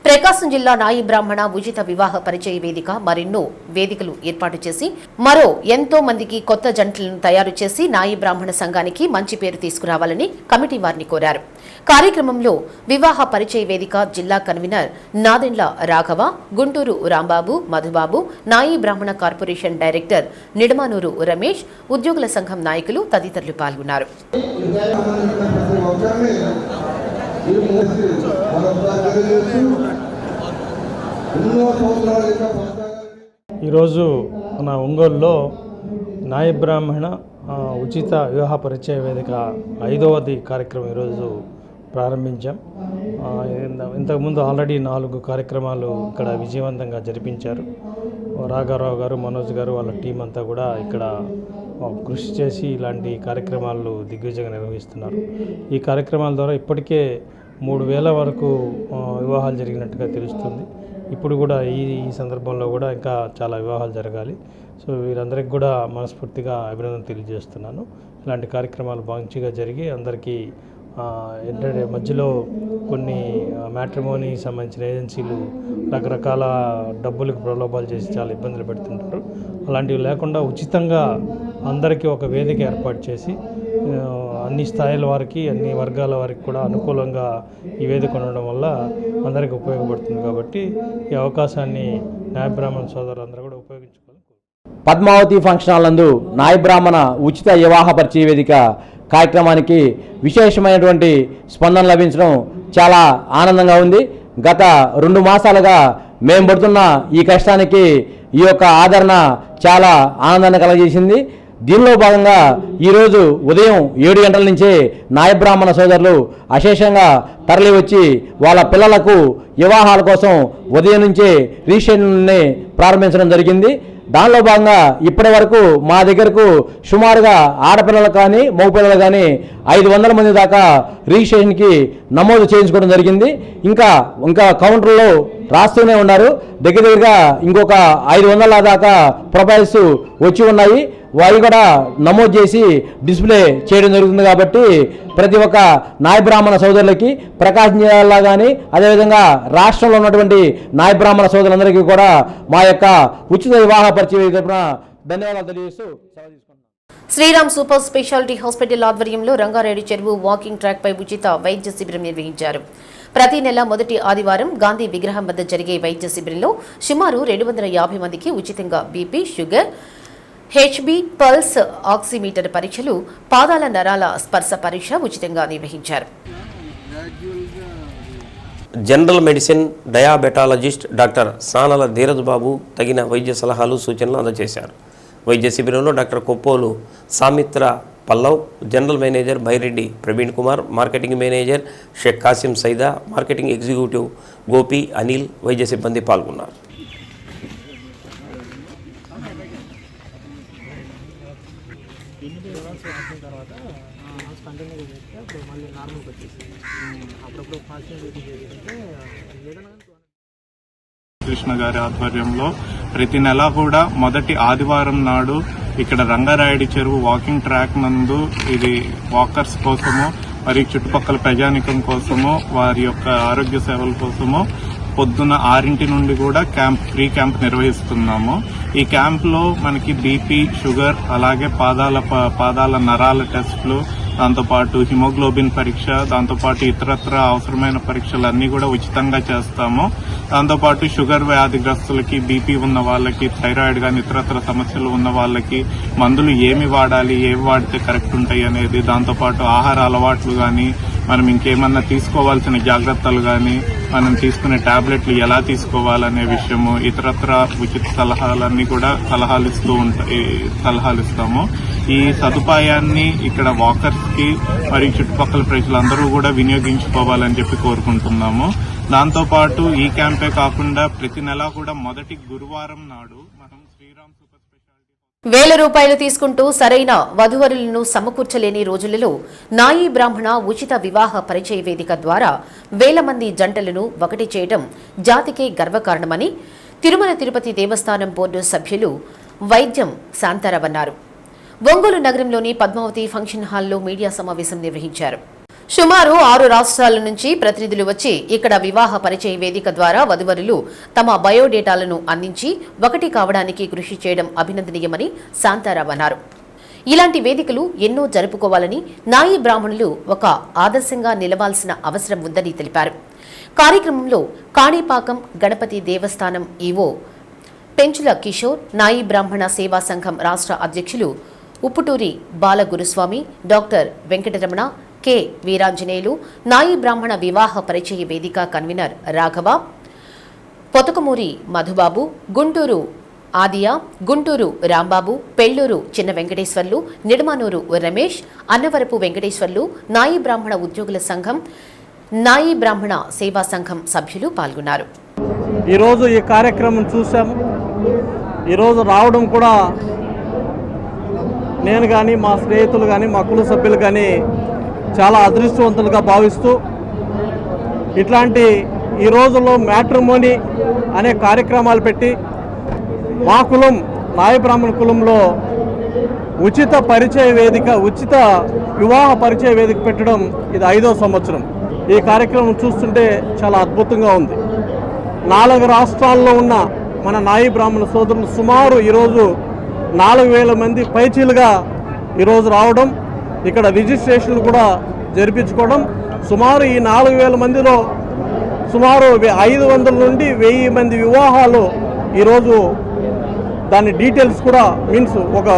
Speaker 1: ప్రకాశం జిల్లా నాయి బ్రాహ్మణ ఉచిత వివాహ పరిచయ వేదిక మరెన్నో వేదికలు ఏర్పాటు చేసి మరో ఎంతో మందికి కొత్త జంటలను తయారు చేసి నాయి బ్రాహ్మణ సంఘానికి మంచి పేరు తీసుకురావాలని కమిటీ వారిని కోరారు. కార్యక్రమంలో వివాహ పరిచయ వేదిక జిల్లా కన్వీనర్ నాదెండ్ల రాఘవ, గుంటూరు రాంబాబు, మధుబాబు, నాయి బ్రాహ్మణ కార్పొరేషన్ డైరెక్టర్ నిడమానూరు రమేష్, ఉద్యోగుల సంఘం నాయకులు తదితరులు పాల్గొన్నారు.
Speaker 10: ఈరోజు మన ఒంగోలులో నాయ బ్రాహ్మణ ఉచిత వివాహ పరిచయ వేదిక 5వది కార్యక్రమం ఈరోజు ప్రారంభించాం. ఇంతకుముందు ఆల్రెడీ 4 కార్యక్రమాలు ఇక్కడ విజయవంతంగా జరిపించారు. రాఘారావు గారు, మనోజ్ గారు వాళ్ళ టీం అంతా కూడా ఇక్కడ కృషి చేసి ఇలాంటి కార్యక్రమాలు దిగ్విజయంగా నిర్వహిస్తున్నారు. ఈ కార్యక్రమాల ద్వారా ఇప్పటికే 3000 వరకు వివాహాలు జరిగినట్టుగా తెలుస్తుంది. ఇప్పుడు కూడా ఈ సందర్భంలో కూడా ఇంకా చాలా వివాహాలు జరగాలి. సో వీరందరికీ కూడా మనస్ఫూర్తిగా అభినందన తెలియజేస్తున్నాను. ఇలాంటి కార్యక్రమాలు మంచిగా జరిగి అందరికీ ఏంటంటే మధ్యలో కొన్ని మ్యాట్రిమోనీ సంబంధించిన ఏజెన్సీలు రకరకాల డబ్బులకు ప్రలోభాలు చేసి చాలా ఇబ్బందులు పెడుతుంటారు. అలాంటివి లేకుండా ఉచితంగా అందరికీ ఒక వేదిక ఏర్పాటు చేసి అన్ని స్థాయిల వారికి, అన్ని వర్గాల వారికి కూడా అనుకూలంగా ఈ వేదిక ఉండడం వల్ల అందరికీ ఉపయోగపడుతుంది. కాబట్టి ఈ అవకాశాన్ని నాయ బ్రాహ్మణ సోదరులందరూ కూడా ఉపయోగించుకోవాలి.
Speaker 11: పద్మావతి ఫంక్షన్ హాల్ నందు నాయ బ్రాహ్మణ ఉచిత వివాహ పరిచయ వేదిక కార్యక్రమానికి విశేషమైనటువంటి స్పందన లభించడం చాలా ఆనందంగా ఉంది. గత 2 మాసాలుగా మేము పడుతున్న ఈ కష్టానికి ఈ యొక్క ఆదరణ చాలా ఆనందాన్ని కలగజేసింది. దీనిలో భాగంగా ఈరోజు ఉదయం 7 గంటల నుంచే నాయ బ్రాహ్మణ సోదరులు అశేషంగా తరలి వచ్చి వాళ్ళ పిల్లలకు వివాహాల కోసం ఉదయం నుంచే రిజిస్ట్రేషన్ని ప్రారంభించడం జరిగింది. దానిలో భాగంగా ఇప్పటి వరకు మా దగ్గరకు సుమారుగా ఆడపిల్లలు కానీ మగపిల్లలు కానీ 500 మంది దాకా రిజిస్ట్రేషన్కి నమోదు చేయించుకోవడం జరిగింది. ఇంకా కౌంటర్లో రాస్తూనే ఉన్నారు. దగ్గరగా ఇంకొక 500 దాకా ప్రొఫైల్స్ వచ్చి ఉన్నాయి. వారి కూడా నమోదు చేసి డిస్ప్లే చేయడం జరుగుతుంది. కాబట్టి ప్రతి ఒక్క నాయ బ్రాహ్మణ సోదరులకి ప్రకాశం జిల్లాలో కానీ అదేవిధంగా రాష్ట్రంలో ఉన్నటువంటి నాయ బ్రాహ్మణ సోదరులందరికీ కూడా మా యొక్క ఉచిత వివాహ పరిచయ తరపున ధన్యవాదాలు తెలియజేస్తూ సెలవు తీసుకుంటున్నాను.
Speaker 1: శ్రీరామ్ సూపర్ స్పెషాలిటీ హాస్పిటల్ ఆధ్వర్యంలో రంగారెడ్డి చెరువు వాకింగ్ ట్రాక్ పై ఉచిత వైద్య శిబిరం నిర్వహించారు. ప్రతి నెల మొదటి ఆదివారం గాంధీ విగ్రహం వద్ద జరిగే వైద్య శిబిరంలో సుమారు 250 మందికి ఉచితంగా BP, sugar, HB, pulse oximeter పరీక్షలు, పాదాల నరాల స్పర్శ పరీక్ష ఉచితంగా నిర్వహించారు.
Speaker 7: General medicine diabetologist doctor Sanala Dheeraj Babu తగిన వైద్య సలహాలు, సూచనలు అందజేశారు. వైద్య శిబిరంలో doctor Koppolu Samitra Pallav, general manager Byreddy Praveen Kumar, marketing manager Sheikh Kasim Saida, marketing executive Gopi, Anil, వైద్య సిబ్బంది పాల్గొన్నారు.
Speaker 12: కృష్ణ గారి ఆధ్వర్యంలో ప్రతి నెల కూడా మొదటి ఆదివారం నాడు ఇక్కడ రంగారాయుడి చెరువు వాకింగ్ ట్రాక్ నందు ఇది వాకర్స్ కోసము మరియు చుట్టుపక్కల ప్రజానికం కోసము వారి యొక్క ఆరోగ్య సేవల కోసము పొద్దున 6 నుండి కూడా ఫ్రీ క్యాంప్ నిర్వహిస్తున్నాము. ఈ క్యాంప్ లో మనకి బీపీ, షుగర్, అలాగే పాదాల నరాల టెస్టులు, దాంతోపాటు హిమోగ్లోబిన్ పరీక్ష, దాంతోపాటు ఇతరత్ర అవసరమైన పరీక్షలన్నీ కూడా ఉచితంగా చేస్తాము. దాంతోపాటు షుగర్ వ్యాధిగ్రస్తులకి, బీపీ ఉన్న వాళ్ళకి, థైరాయిడ్ కానీ ఇతరత్ర సమస్యలు ఉన్న వాళ్ళకి మందులు ఏమి వాడాలి, ఏమి వాడితే కరెక్ట్ ఉంటాయి అనేది, దాంతోపాటు ఆహార అలవాట్లు కానీ, మనం ఇంకేమన్నా తీసుకోవాల్సిన జాగ్రత్తలు కానీ, మనం తీసుకునే టాబ్లెట్లు ఎలా తీసుకోవాలనే విషయము, ఇతరత్ర ఉచిత సలహాలన్నీ కూడా సలహాలు ఇస్తాము. ఈ సదుపాయాన్ని ఇక్కడ వాకర్స్ కి మరియు చుట్టుపక్కల ప్రజలందరూ కూడా వినియోగించుకోవాలని చెప్పి కోరుకుంటున్నాము. దాంతోపాటు ఈ క్యాంపే కాకుండా ప్రతి నెల కూడా మొదటి గురువారం నాడు మనం శ్రీరామ్ సూపర్ స్పెషాలిటీ
Speaker 1: వేల రూపాయలు తీసుకుంటూ సరైన వధువరులను సమకూర్చలేని రోజులలో నాయి బ్రాహ్మణ ఉచిత వివాహ పరిచయ వేదిక ద్వారా వేల మంది జంటలను ఒకటి చేయడం జాతికే గర్వకారణమని తిరుమల తిరుపతి దేవస్థానం బోర్డు సభ్యులు వైద్యం శాంతారావు అన్నారు. ఒంగోలు నగరంలోని పద్మావతి ఫంక్షన్ హాల్లో మీడియా సమావేశం నిర్వహించారు. సుమారు 6 రాష్ట్రాల నుంచి ప్రతినిధులు వచ్చి ఇక్కడ వివాహ పరిచయ వేదిక ద్వారా వధువరులు తమ బయోడేటాలను అందించి ఒకటి కావడానికి కృషి చేయడం అభినందనీయమని శాంతారావు అన్నారు. ఇలాంటి వేదికలు ఎన్నో జరుపుకోవాలని, నాయి బ్రాహ్మణులు ఒక ఆదర్శంగా నిలవాల్సిన అవసరం ఉందని తెలిపారు. కార్యక్రమంలో కాణిపాకం గణపతి దేవస్థానం ఈవో పెంచుల కిషోర్, నాయి బ్రాహ్మణ సేవా సంఘం రాష్ట్ర అధ్యక్షులు ఉప్పుటూరి బాలగురుస్వామి, డాక్టర్ వెంకటరమణ, కె వీరాంజనేయులు, నాయి బ్రాహ్మణ వివాహ పరిచయ వేదిక కన్వీనర్ రాఘవ, పొతకమూరి మధుబాబు, గుంటూరు ఆదియా, గుంటూరు రాంబాబు, పెళ్లూరు చిన్న వెంకటేశ్వర్లు, నిడమానూరు రమేష్, అన్నవరపు వెంకటేశ్వర్లు, నాయి బ్రాహ్మణ ఉద్యోగుల సంఘం, నాయి బ్రాహ్మణ సేవా సంఘం సభ్యులు పాల్గొన్నారు.
Speaker 10: ఈరోజు ఈ కార్యక్రమం చూసాము. ఈరోజు రావడం కూడా నేను కానీ, మా స్నేహితులు కానీ, మా కుల సభ్యులు కానీ చాలా అదృష్టవంతులుగా భావిస్తూ, ఇట్లాంటి ఈ రోజుల్లో మ్యాట్రిమోనీ అనే కార్యక్రమాలు పెట్టి మా కులం నాయ బ్రాహ్మణ కులంలో ఉచిత పరిచయ వేదిక, ఉచిత వివాహ పరిచయ వేదిక పెట్టడం ఇది 5వ సంవత్సరం. ఈ కార్యక్రమం చూస్తుంటే చాలా అద్భుతంగా ఉంది. 4 రాష్ట్రాల్లో ఉన్న మన నాయి బ్రాహ్మణ సోదరులు సుమారు ఈరోజు 4,000 మంది పైచీలుగా ఈరోజు రావడం, ఇక్కడ రిజిస్ట్రేషన్లు కూడా జరిపించుకోవడం. సుమారు ఈ 4,000 మందిలో సుమారు 500 నుండి 1000 మంది వివాహాలు ఈరోజు దాని డీటెయిల్స్ కూడా మీన్స్ ఒక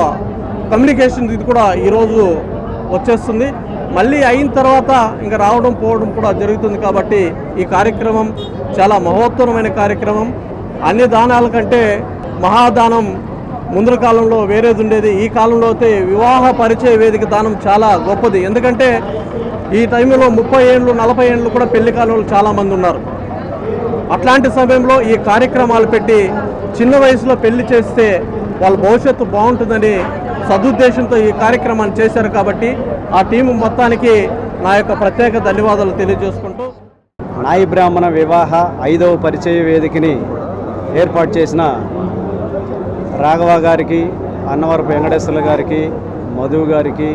Speaker 10: కమ్యూనికేషన్ ఇది కూడా ఈరోజు వచ్చేస్తుంది. మళ్ళీ అయిన తర్వాత ఇంకా రావడం పోవడం కూడా జరుగుతుంది. కాబట్టి ఈ కార్యక్రమం చాలా మహోత్తరమైన కార్యక్రమం. అన్ని దానాల కంటే మహాదానం ముందు కాలంలో వేరేది ఉండేది. ఈ కాలంలో అయితే వివాహ పరిచయ వేదిక దానం చాలా గొప్పది. ఎందుకంటే ఈ టైంలో 30 ఏళ్ళు 40 ఏళ్ళు కూడా పెళ్లి కాలంలో చాలామంది ఉన్నారు. అట్లాంటి సమయంలో ఈ కార్యక్రమాలు పెట్టి చిన్న వయసులో పెళ్లి చేస్తే వాళ్ళ భవిష్యత్తు బాగుంటుందని సదుద్దేశంతో ఈ కార్యక్రమాన్ని చేశారు. కాబట్టి ఆ టీము మొత్తానికి నా యొక్క ప్రత్యేక ధన్యవాదాలు తెలియజేసుకుంటూ,
Speaker 9: నాయి బ్రాహ్మణ వివాహ 5వ పరిచయ వేదికని ఏర్పాటు చేసిన రాఘవ గారికి, అన్నవరపు వెంకటేశ్వర్ల గారికి, మధు గారికి,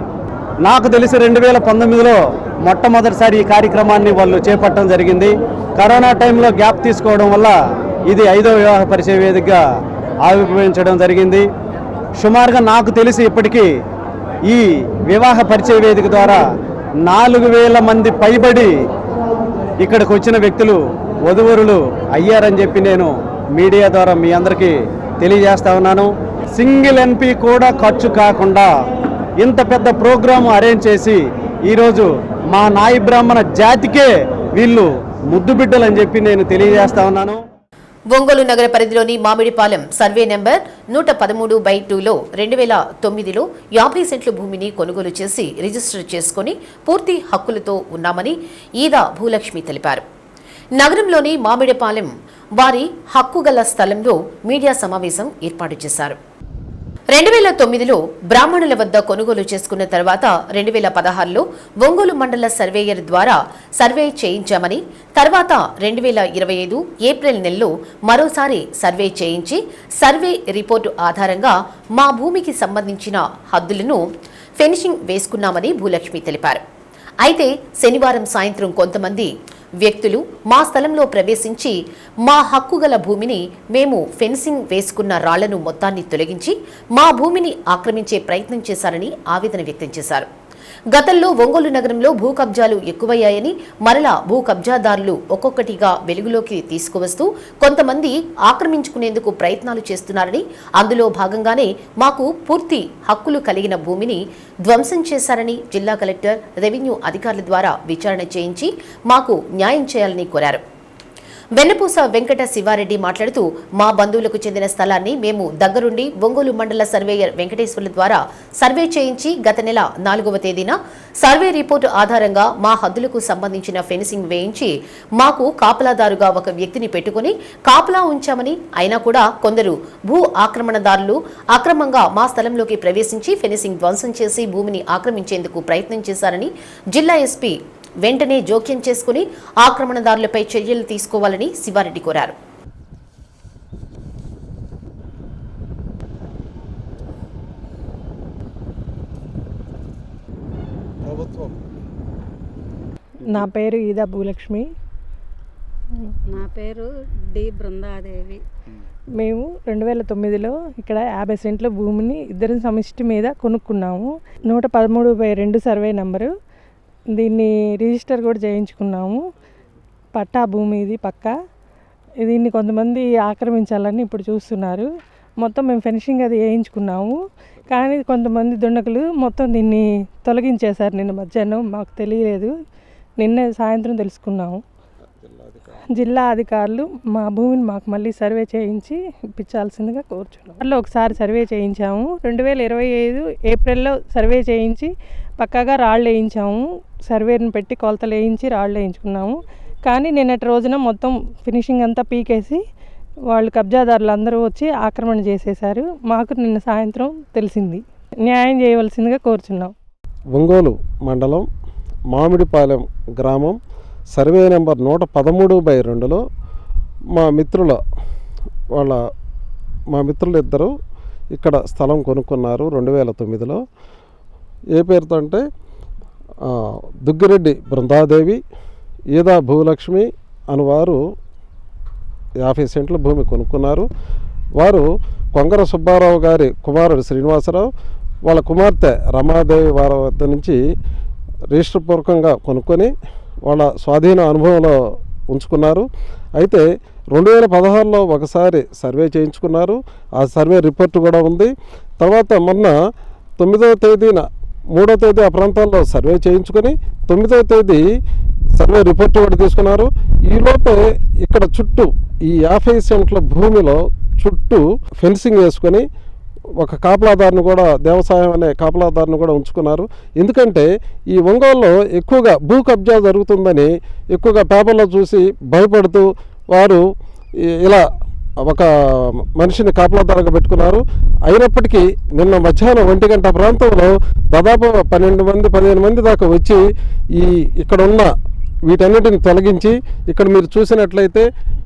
Speaker 9: నాకు తెలిసి 2019లో మొట్టమొదటిసారి ఈ కార్యక్రమాన్ని వాళ్ళు చేపట్టడం జరిగింది. కరోనా టైంలో గ్యాప్ తీసుకోవడం వల్ల ఇది 5వ వివాహ పరిచయ వేదికగా ఆవిర్భవించడం జరిగింది. సుమారుగా నాకు తెలిసి ఇప్పటికీ ఈ వివాహ పరిచయ వేదిక ద్వారా 4,000 మంది పైబడి ఇక్కడికి వచ్చిన వ్యక్తులు వధువరులు అయ్యారని చెప్పి నేను మీడియా ద్వారా మీ అందరికీ తెలియజేస్తా ఉన్నాను. సింగిల్ ఎన్పి కూడా ఖర్చు కాకుండా ఇంత పెద్ద ప్రోగ్రాము అరేంజ్ చేసి ఈరోజు మా నాయి బ్రాహ్మణ జాతికే వీళ్ళు ముద్దు బిడ్డలని చెప్పి నేను తెలియజేస్తా ఉన్నాను.
Speaker 1: ఒంగోలు నగర పరిధిలోని మామిడిపాలెం సర్వే నెంబర్ 113/2లో 2009లో 50 సెంట్ల భూమిని కొనుగోలు చేసి రిజిస్టర్ చేసుకుని పూర్తి హక్కులతో ఉన్నామని ఈదా భూలక్ష్మి తెలిపారు. నగరంలోని మామిడిపాలెం వారి హక్కుగల స్థలంలో మీడియా సమావేశం ఏర్పాటు చేశారు. 2009లో బ్రాహ్మణుల వద్ద కొనుగోలు చేసుకున్న తర్వాత 2016లో ఒంగోలు మండల సర్వేయర్ ద్వారా సర్వే చేయించామని, తర్వాత 2025 ఏప్రిల్ నెలలో మరోసారి సర్వే చేయించి సర్వే రిపోర్టు ఆధారంగా మా భూమికి సంబంధించిన హద్దులను ఫెన్సింగ్ వేసుకున్నామని భూలక్ష్మి తెలిపారు. అయితే శనివారం సాయంత్రం కొంతమంది వ్యక్తులు మా స్థలంలో ప్రవేశించి మా హక్కుగల భూమిని మేము ఫెన్సింగ్ వేసుకున్న రాళ్లను మొత్తాన్ని తొలగించి మా భూమిని ఆక్రమించే ప్రయత్నం చేశారని ఆవేదన వ్యక్తం చేశారు. గతంలో ఒంగోలు నగరంలో భూ కబ్జాలు ఎక్కువయ్యాయని, మరలా భూ కబ్జాదారులు ఒక్కొక్కటిగా వెలుగులోకి తీసుకువస్తూ కొంతమంది ఆక్రమించుకునేందుకు ప్రయత్నాలు చేస్తున్నారని, అందులో భాగంగానే మాకు పూర్తి హక్కులు కలిగిన భూమిని ధ్వంసం చేశారని జిల్లా కలెక్టర్, రెవెన్యూ అధికారుల ద్వారా విచారణ చేయించి మాకు న్యాయం చేయాలని కోరారు. వెన్నపూస వెంకట శివారెడ్డి మాట్లాడుతూ మా బంధువులకు చెందిన స్థలాన్ని మేము దగ్గరుండి ఒంగోలు మండల సర్వేయర్ వెంకటేశ్వర్ల ద్వారా సర్వే చేయించి గత నెల 4వ తేదీన సర్వే రిపోర్టు ఆధారంగా మా హద్దులకు సంబంధించిన ఫెన్సింగ్ వేయించి మాకు కాపలాదారుగా ఒక వ్యక్తిని పెట్టుకుని కాపలా ఉంచామని అయినా కూడా కొందరు భూ ఆక్రమణదారులు అక్రమంగా మా స్థలంలోకి ప్రవేశించి ఫెన్సింగ్ ధ్వంసం చేసి భూమిని ఆక్రమించేందుకు ప్రయత్నం చేశారని జిల్లా ఎస్పీ వెంటనే జోక్యం చేసుకుని ఆక్రమణదారులపై చర్యలు తీసుకోవాలని శివారెడ్డి కోరారు.
Speaker 13: నా పేరు ఈదా భూలక్ష్మి.
Speaker 14: నా పేరు డి బృందాదేవి.
Speaker 13: మేము 2009లో ఇక్కడ 50 సెంట్ల భూమిని ఇద్దరి సమిష్టి మీద కొనుక్కున్నాము. 113/2 సర్వే నంబరు. దీన్ని రిజిస్టర్ కూడా చేయించుకున్నాము. పట్టా భూమి ఇది పక్కా. దీన్ని కొంతమంది ఆక్రమించాలని ఇప్పుడు చూస్తున్నారు. మొత్తం మేము ఫెన్సింగ్ అది వేయించుకున్నాము. కానీ కొంతమంది దుండకులు మొత్తం దీన్ని తొలగించేశారు. నిన్న మధ్యాహ్నం మాకు తెలియలేదు. నిన్న సాయంత్రం తెలుసుకున్నాము. జిల్లా అధికారులు మా భూమిని మాకు మళ్ళీ సర్వే చేయించి ఇప్పించాల్సిందిగా కోరుచున్నాం. అట్లా ఒకసారి సర్వే చేయించాము. 2025 ఏప్రిల్లో సర్వే చేయించి పక్కాగా రాళ్ళు వేయించాము. సర్వేని పెట్టి కొలతలు వేయించి రాళ్ళు వేయించుకున్నాము. కానీ నిన్నటి రోజున మొత్తం ఫినిషింగ్ అంతా పీకేసి వాళ్ళు కబ్జాదారులు అందరూ వచ్చి ఆక్రమణ చేసేశారు. మాకు నిన్న సాయంత్రం తెలిసింది. న్యాయం చేయవలసిందిగా కోరుచున్నాం.
Speaker 15: ఒంగోలు మండలం మామిడిపాలెం గ్రామం సర్వే నెంబర్ 113/2లో మా మిత్రులు ఇద్దరు ఇక్కడ స్థలం కొనుక్కున్నారు 2009లో. ఏ పేరుతో అంటే దుగ్గిరెడ్డి బృందాదేవి, ఈదా భూలక్ష్మి అనువారు 50 సెంట్ల భూమి కొనుక్కున్నారు. వారు కొంగర సుబ్బారావు గారి కుమారుడు శ్రీనివాసరావు, వాళ్ళ కుమార్తె రమాదేవి వారి వద్ద నుంచి రిజిస్టర్ పూర్వకంగా కొనుక్కొని వాళ్ళ స్వాధీన అనుభవంలో ఉంచుకున్నారు. అయితే 2016లో ఒకసారి సర్వే చేయించుకున్నారు. ఆ సర్వే రిపోర్టు కూడా ఉంది. తర్వాత మొన్న 9వ తేదీన 3వ తేదీ ఆ ప్రాంతాల్లో సర్వే చేయించుకొని 9వ తేదీ సర్వే రిపోర్టు కూడా తీసుకున్నారు. ఈలోపే ఇక్కడ చుట్టూ ఈ 50 సెంట్ల భూమిలో చుట్టూ ఫెన్సింగ్ వేసుకొని ఒక కాపలాదారుని కూడా దేవసాయం అనే కాపలాదారుని కూడా ఉంచుకున్నారు. ఎందుకంటే ఈ ఒంగోలులో ఎక్కువగా భూ కబ్జా జరుగుతుందని ఎక్కువగా పేపర్లో చూసి భయపడుతూ వారు ఇలా ఒక మనిషిని కాపలాదారుగా పెట్టుకున్నారు. అయినప్పటికీ నిన్న మధ్యాహ్నం 1 గంట ప్రాంతంలో దాదాపు 15 మంది దాకా వచ్చి ఇక్కడున్న వీటన్నిటిని తొలగించి ఇక్కడ మీరు చూసినట్లయితే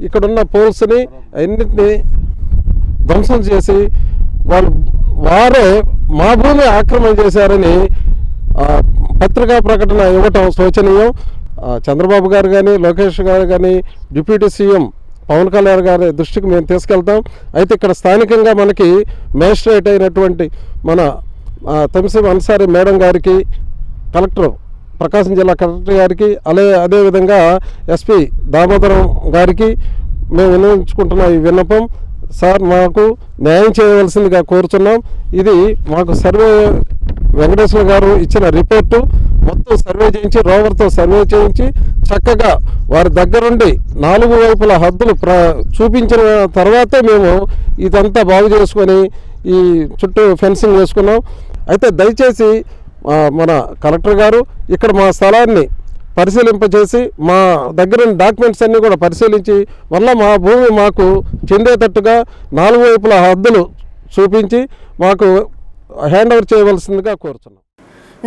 Speaker 15: ఇక్కడున్న పోల్స్ని అన్నింటినీ ధ్వంసం చేసి వారే మా భూమి ఆక్రమణ చేశారని పత్రికా ప్రకటన ఇవ్వటం శోచనీయం. చంద్రబాబు గారు కానీ లోకేష్ గారు కానీ డిప్యూటీ సీఎం పవన్ కళ్యాణ్ గారి దృష్టికి మేము తీసుకెళ్తాం. అయితే ఇక్కడ స్థానికంగా మనకి మేజిస్ట్రేట్ అయినటువంటి మన తమిళ అన్సారీ మేడం గారికి, కలెక్టర్ ప్రకాశం జిల్లా కలెక్టర్ గారికి, అదేవిధంగా ఎస్పీ దామోదరం గారికి మేము విన్నవించుకుంటున్న ఈ విన్నపం, సార్ మాకు న్యాయం చేయవలసిందిగా కోరుచున్నాం. ఇది మాకు సర్వే వెంకటేశ్వర గారు ఇచ్చిన రిపోర్టు మొత్తం సర్వే చేయించి రోవర్తో సర్వే చేయించి చక్కగా వారి దగ్గరుండి 4 వైపుల హద్దులు చూపించిన తర్వాతే మేము ఇదంతా బాగు చేసుకొని ఈ చుట్టూ ఫెన్సింగ్ వేసుకున్నాం. అయితే దయచేసి మన కలెక్టర్ గారు ఇక్కడ మా స్థలాన్ని పరిశీలింపజేసి మా దగ్గర డాక్యుమెంట్స్ అన్నీ కూడా పరిశీలించి మళ్ళీ మా భూమి మాకు చెందేటట్టుగా 4 వైపుల హద్దులు చూపించి మాకు హ్యాండ్ ఓవర్ చేయవలసిందిగా కోరుతున్నాం.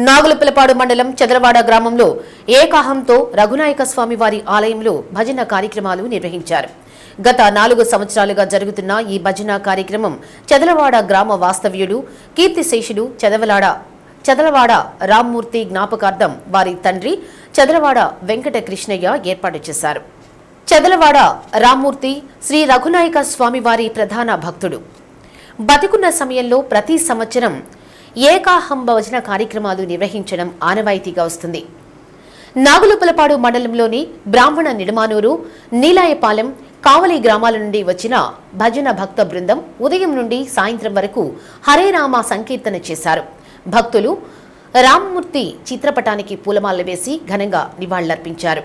Speaker 1: నాగులపిలపాడు మండలం చదలవాడ గ్రామంలో ఏకాహంతో రఘునాయక స్వామి వారి ఆలయంలో భజన కార్యక్రమాలు నిర్వహించారు. గత 4 సంవత్సరాలుగా జరుగుతున్న ఈ భజన కార్యక్రమం చదలవాడ గ్రామ వాస్తవ్యుడు కీర్తిశేషుడు చదలవాడ రామ్మూర్తి జ్ఞాపకార్థం వారి తండ్రి చదలవాడ వెంకట కృష్ణయ్య ఏర్పాటు చేశారు. చదలవాడ రామ్మూర్తి శ్రీ రఘునాయక స్వామివారి ప్రధాన భక్తుడు. బతికున్న సమయంలో ప్రతి సంవత్సరం ఏకాహం భజన కార్యక్రమాలు నిర్వహించడం ఆనవాయితీగా వస్తుంది. నాగులపలపాడు మండలంలోని బ్రాహ్మణ నిడమానూరు, నీలాయపాలెం, కావలి గ్రామాల నుండి వచ్చిన భజన భక్త బృందం ఉదయం నుండి సాయంత్రం వరకు హరే రామ సంకీర్తన చేశారు. భక్తులు రామ్మూర్తి చిత్రపటానికి పూలమాలలు వేసి ఘనంగా నివాళులర్పించారు.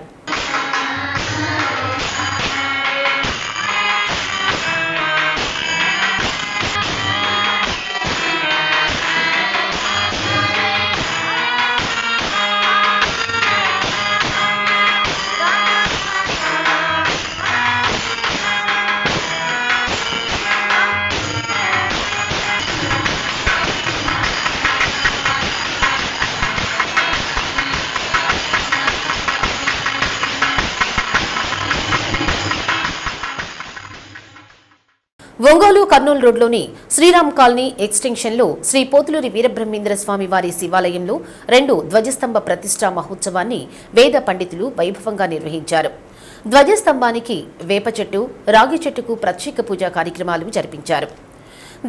Speaker 1: ఒంగోలు కర్నూలు రోడ్లోని శ్రీరామ్ కాలనీ ఎక్స్టెన్షన్లో శ్రీ పోతులూరి వీరబ్రహ్మేంద్ర స్వామి వారి శివాలయంలో 2 ధ్వజస్తంభ ప్రతిష్ఠా మహోత్సవాన్ని వేద పండితులు వైభవంగా నిర్వహించారు. ధ్వజస్తంభానికి వేప చెట్టు, రాగి చెట్టుకు ప్రత్యేక పూజా కార్యక్రమాలు జరిపించారు.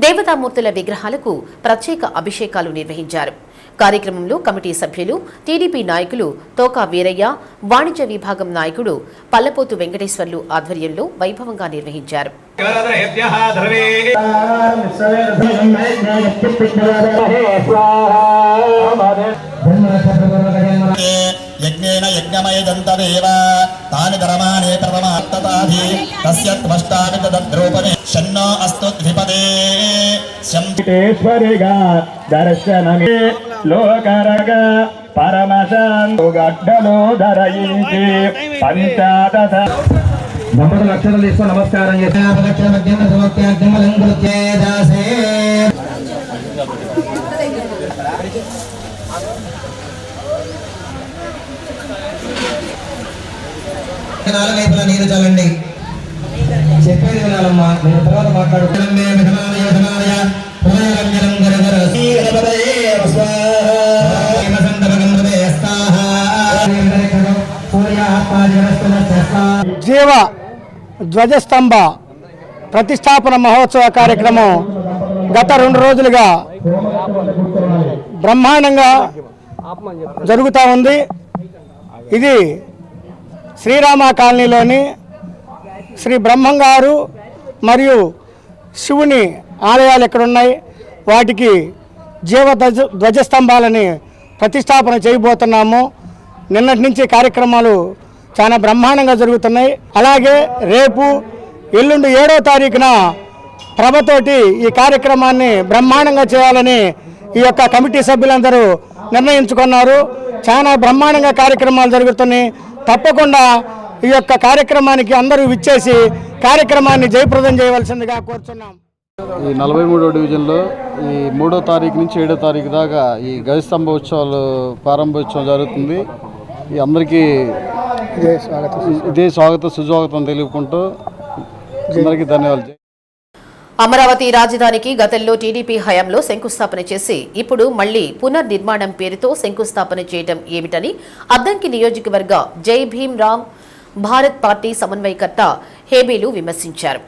Speaker 1: దేవతామూర్తుల విగ్రహాలకు ప్రత్యేక అభిషేకాలు నిర్వహించారు. కార్యక్రమంలో కమిటీ సభ్యులు, టీడీపీ నాయకులు తోకా వీరయ్య, వాణిజ్య విభాగం నాయకుడు పల్లపోతు వెంకటేశ్వర్లు ఆధ్వర్యంలో వైభవంగా నిర్వహించారు.
Speaker 16: యజ్ఞేన యజ్ఞమయదంతదేవ తాని ధర్మాణే ప్రథమాత్తతాధి తస్య త్వష్టామి తద్రూపమే షన్నో అస్తు ద్విపదే శంతేశ్వరిగా దర్శనమే లోకరగ పరమశాంతు గడ్డలో ధరయించి పంచాదశ దంపతులు అక్షరాలు తీసుకొని నమస్కారం వైపులా నీరు చల్లండి. చెప్పేది వినాలమ్మా, నేను తర్వాత మాట్లాడుకునే
Speaker 17: జీవ ధ్వజస్తంభ ప్రతిష్టాపన మహోత్సవ కార్యక్రమం గత 2 రోజులుగా బ్రహ్మాండంగా జరుగుతూ ఉంది. ఇది శ్రీరామ కాలనీలోని శ్రీ బ్రహ్మంగారు మరియు శివుని ఆలయాలు ఎక్కడున్నాయి, వాటికి జీవ ధ్వజస్తంభాలని ప్రతిష్టాపన చేయబోతున్నాము. నిన్నటి నుంచి కార్యక్రమాలు చాలా బ్రహ్మాండంగా జరుగుతున్నాయి. అలాగే రేపు ఎల్లుండి 7వ తారీఖున ప్రభతోటి ఈ కార్యక్రమాన్ని బ్రహ్మాండంగా చేయాలని ఈ యొక్క కమిటీ సభ్యులందరూ నిర్ణయించుకున్నారు. చాలా బ్రహ్మాండంగా కార్యక్రమాలు జరుగుతున్నాయి. తప్పకుండా ఈ యొక్క కార్యక్రమానికి అందరూ విచ్చేసి కార్యక్రమాన్ని జయప్రదం చేయవలసిందిగా కోరుతున్నాం.
Speaker 9: ఈ 43వ డివిజన్లో ఈ 3వ తారీఖు నుంచి 7వ తారీఖు దాకా ఈ గజస్తంభ ఉత్సవాలు ప్రారంభోత్సవం జరుగుతుంది. ఈ అందరికీ ఇదే స్వాగతం సుస్వాగతం తెలుపుకుంటూ అందరికీ ధన్యవాదాలు.
Speaker 1: అమరావతి రాజధానికి గతంలో టీడీపీ హయాంలో శంకుస్థాపన చేసి ఇప్పుడు మళ్లీ పునర్నిర్మాణం పేరుతో శంకుస్థాపన చేయడం ఏమిటని అద్దంకి నియోజకవర్గ జై భీమ్ రామ్ భారత్ పార్టీ సమన్వయకర్త హేబీలు విమర్శించారు.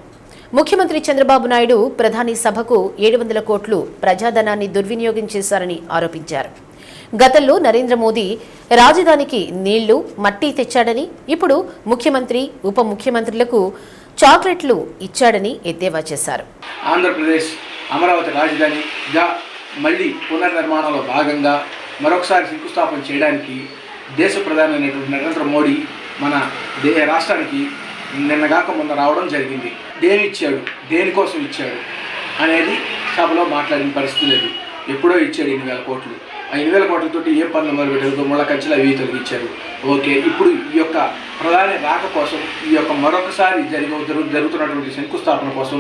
Speaker 1: ముఖ్యమంత్రి చంద్రబాబు నాయుడు ప్రధాని సభకు 700 కోట్లు ప్రజాధనాన్ని దుర్వినియోగం చేశారని ఆరోపించారు. గతంలో నరేంద్ర మోదీ రాజధానికి నీళ్లు, మట్టి తెచ్చాడని, ఇప్పుడు ముఖ్యమంత్రి, ఉప ముఖ్యమంత్రులకు చాక్లెట్లు ఇచ్చాడని ఎద్దేవా చేశారు.
Speaker 18: ఆంధ్రప్రదేశ్ అమరావతి రాజధానిగా మళ్లీ పునర్నిర్మాణంలో భాగంగా మరొకసారి శంకుస్థాపన చేయడానికి దేశ ప్రధానమైనటువంటి నరేంద్ర మోడీ మన రాష్ట్రానికి నిన్నగాక మొన్న రావడం జరిగింది. దేని ఇచ్చాడు, దేనికోసం ఇచ్చాడు అనేది సభలో మాట్లాడిన పరిస్థితి లేదు. ఎప్పుడో ఇచ్చాడు 8,000 కోట్లు. ఆ 8,000 కోట్లతోటి ఏ పనులు మొదలుపెట్టారు, ముళ్ళ కంచెలు అవి తొలగించారు. ఓకే, ఇప్పుడు ఈ యొక్క ప్రధాని రాక కోసం, ఈ యొక్క మరొకసారి జరుగుతున్నటువంటి శంకుస్థాపన కోసం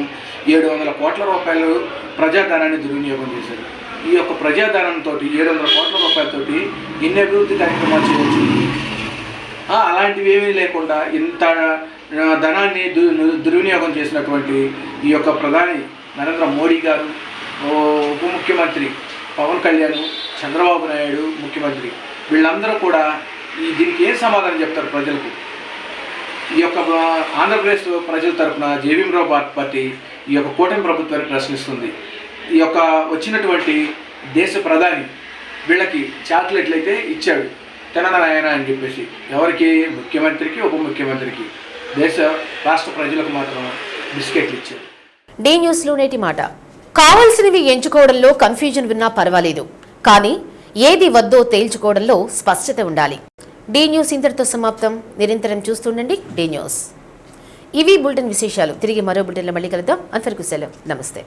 Speaker 18: 700 కోట్ల రూపాయలు ప్రజాధనాన్ని దుర్వినియోగం చేశారు. ఈ యొక్క ప్రజాధనంతో 700 కోట్ల రూపాయలతోటి ఎన్ని అభివృద్ధి కార్యక్రమాలు చేయవచ్చు? అలాంటివి ఏమీ లేకుండా ఇంత ధనాన్ని దుర్వినియోగం చేసినటువంటి ఈ యొక్క ప్రధాని నరేంద్ర మోడీ గారు, ఉప ముఖ్యమంత్రి పవన్ కళ్యాణ్, చంద్రబాబు నాయుడు ముఖ్యమంత్రి, వీళ్ళందరూ కూడా దీనికి ఏం సమాధానం చెప్తారు ప్రజలకు? ఈ యొక్క ఆంధ్రప్రదేశ్ ప్రజల తరఫున జై భీమ్ రామ్ భారత్ పార్టీ ఈ యొక్క కూటమి ప్రభుత్వాన్ని ప్రశ్నిస్తుంది. ఈ యొక్క వచ్చినటువంటి దేశ ప్రధాని వీళ్ళకి చాక్లెట్లు అయితే ఇచ్చాడు, తినదనాయన అని చెప్పేసి. ఎవరికి? ముఖ్యమంత్రికి, ఉప ముఖ్యమంత్రికి. దేశ రాష్ట్ర ప్రజలకు మాత్రం బిస్కెట్లు ఇచ్చాడు.
Speaker 1: డి న్యూస్లో నేటి మాట. కావాల్సినవి ఎంచుకోవడంలో కన్ఫ్యూజన్ ఉన్నా పర్వాలేదు, కానీ ఏది వద్దో తేల్చుకోవడంలో స్పష్టత ఉండాలి. డి న్యూస్ ఇంతటితో సమాప్తం. నిరంతరం చూస్తుండండి డి న్యూస్. ఇవి బులెటిన్ విశేషాలు. తిరిగి మరో బులెటిన్లో మళ్ళీ కలుద్దాం. అంతవరకు సెలవు. నమస్తే.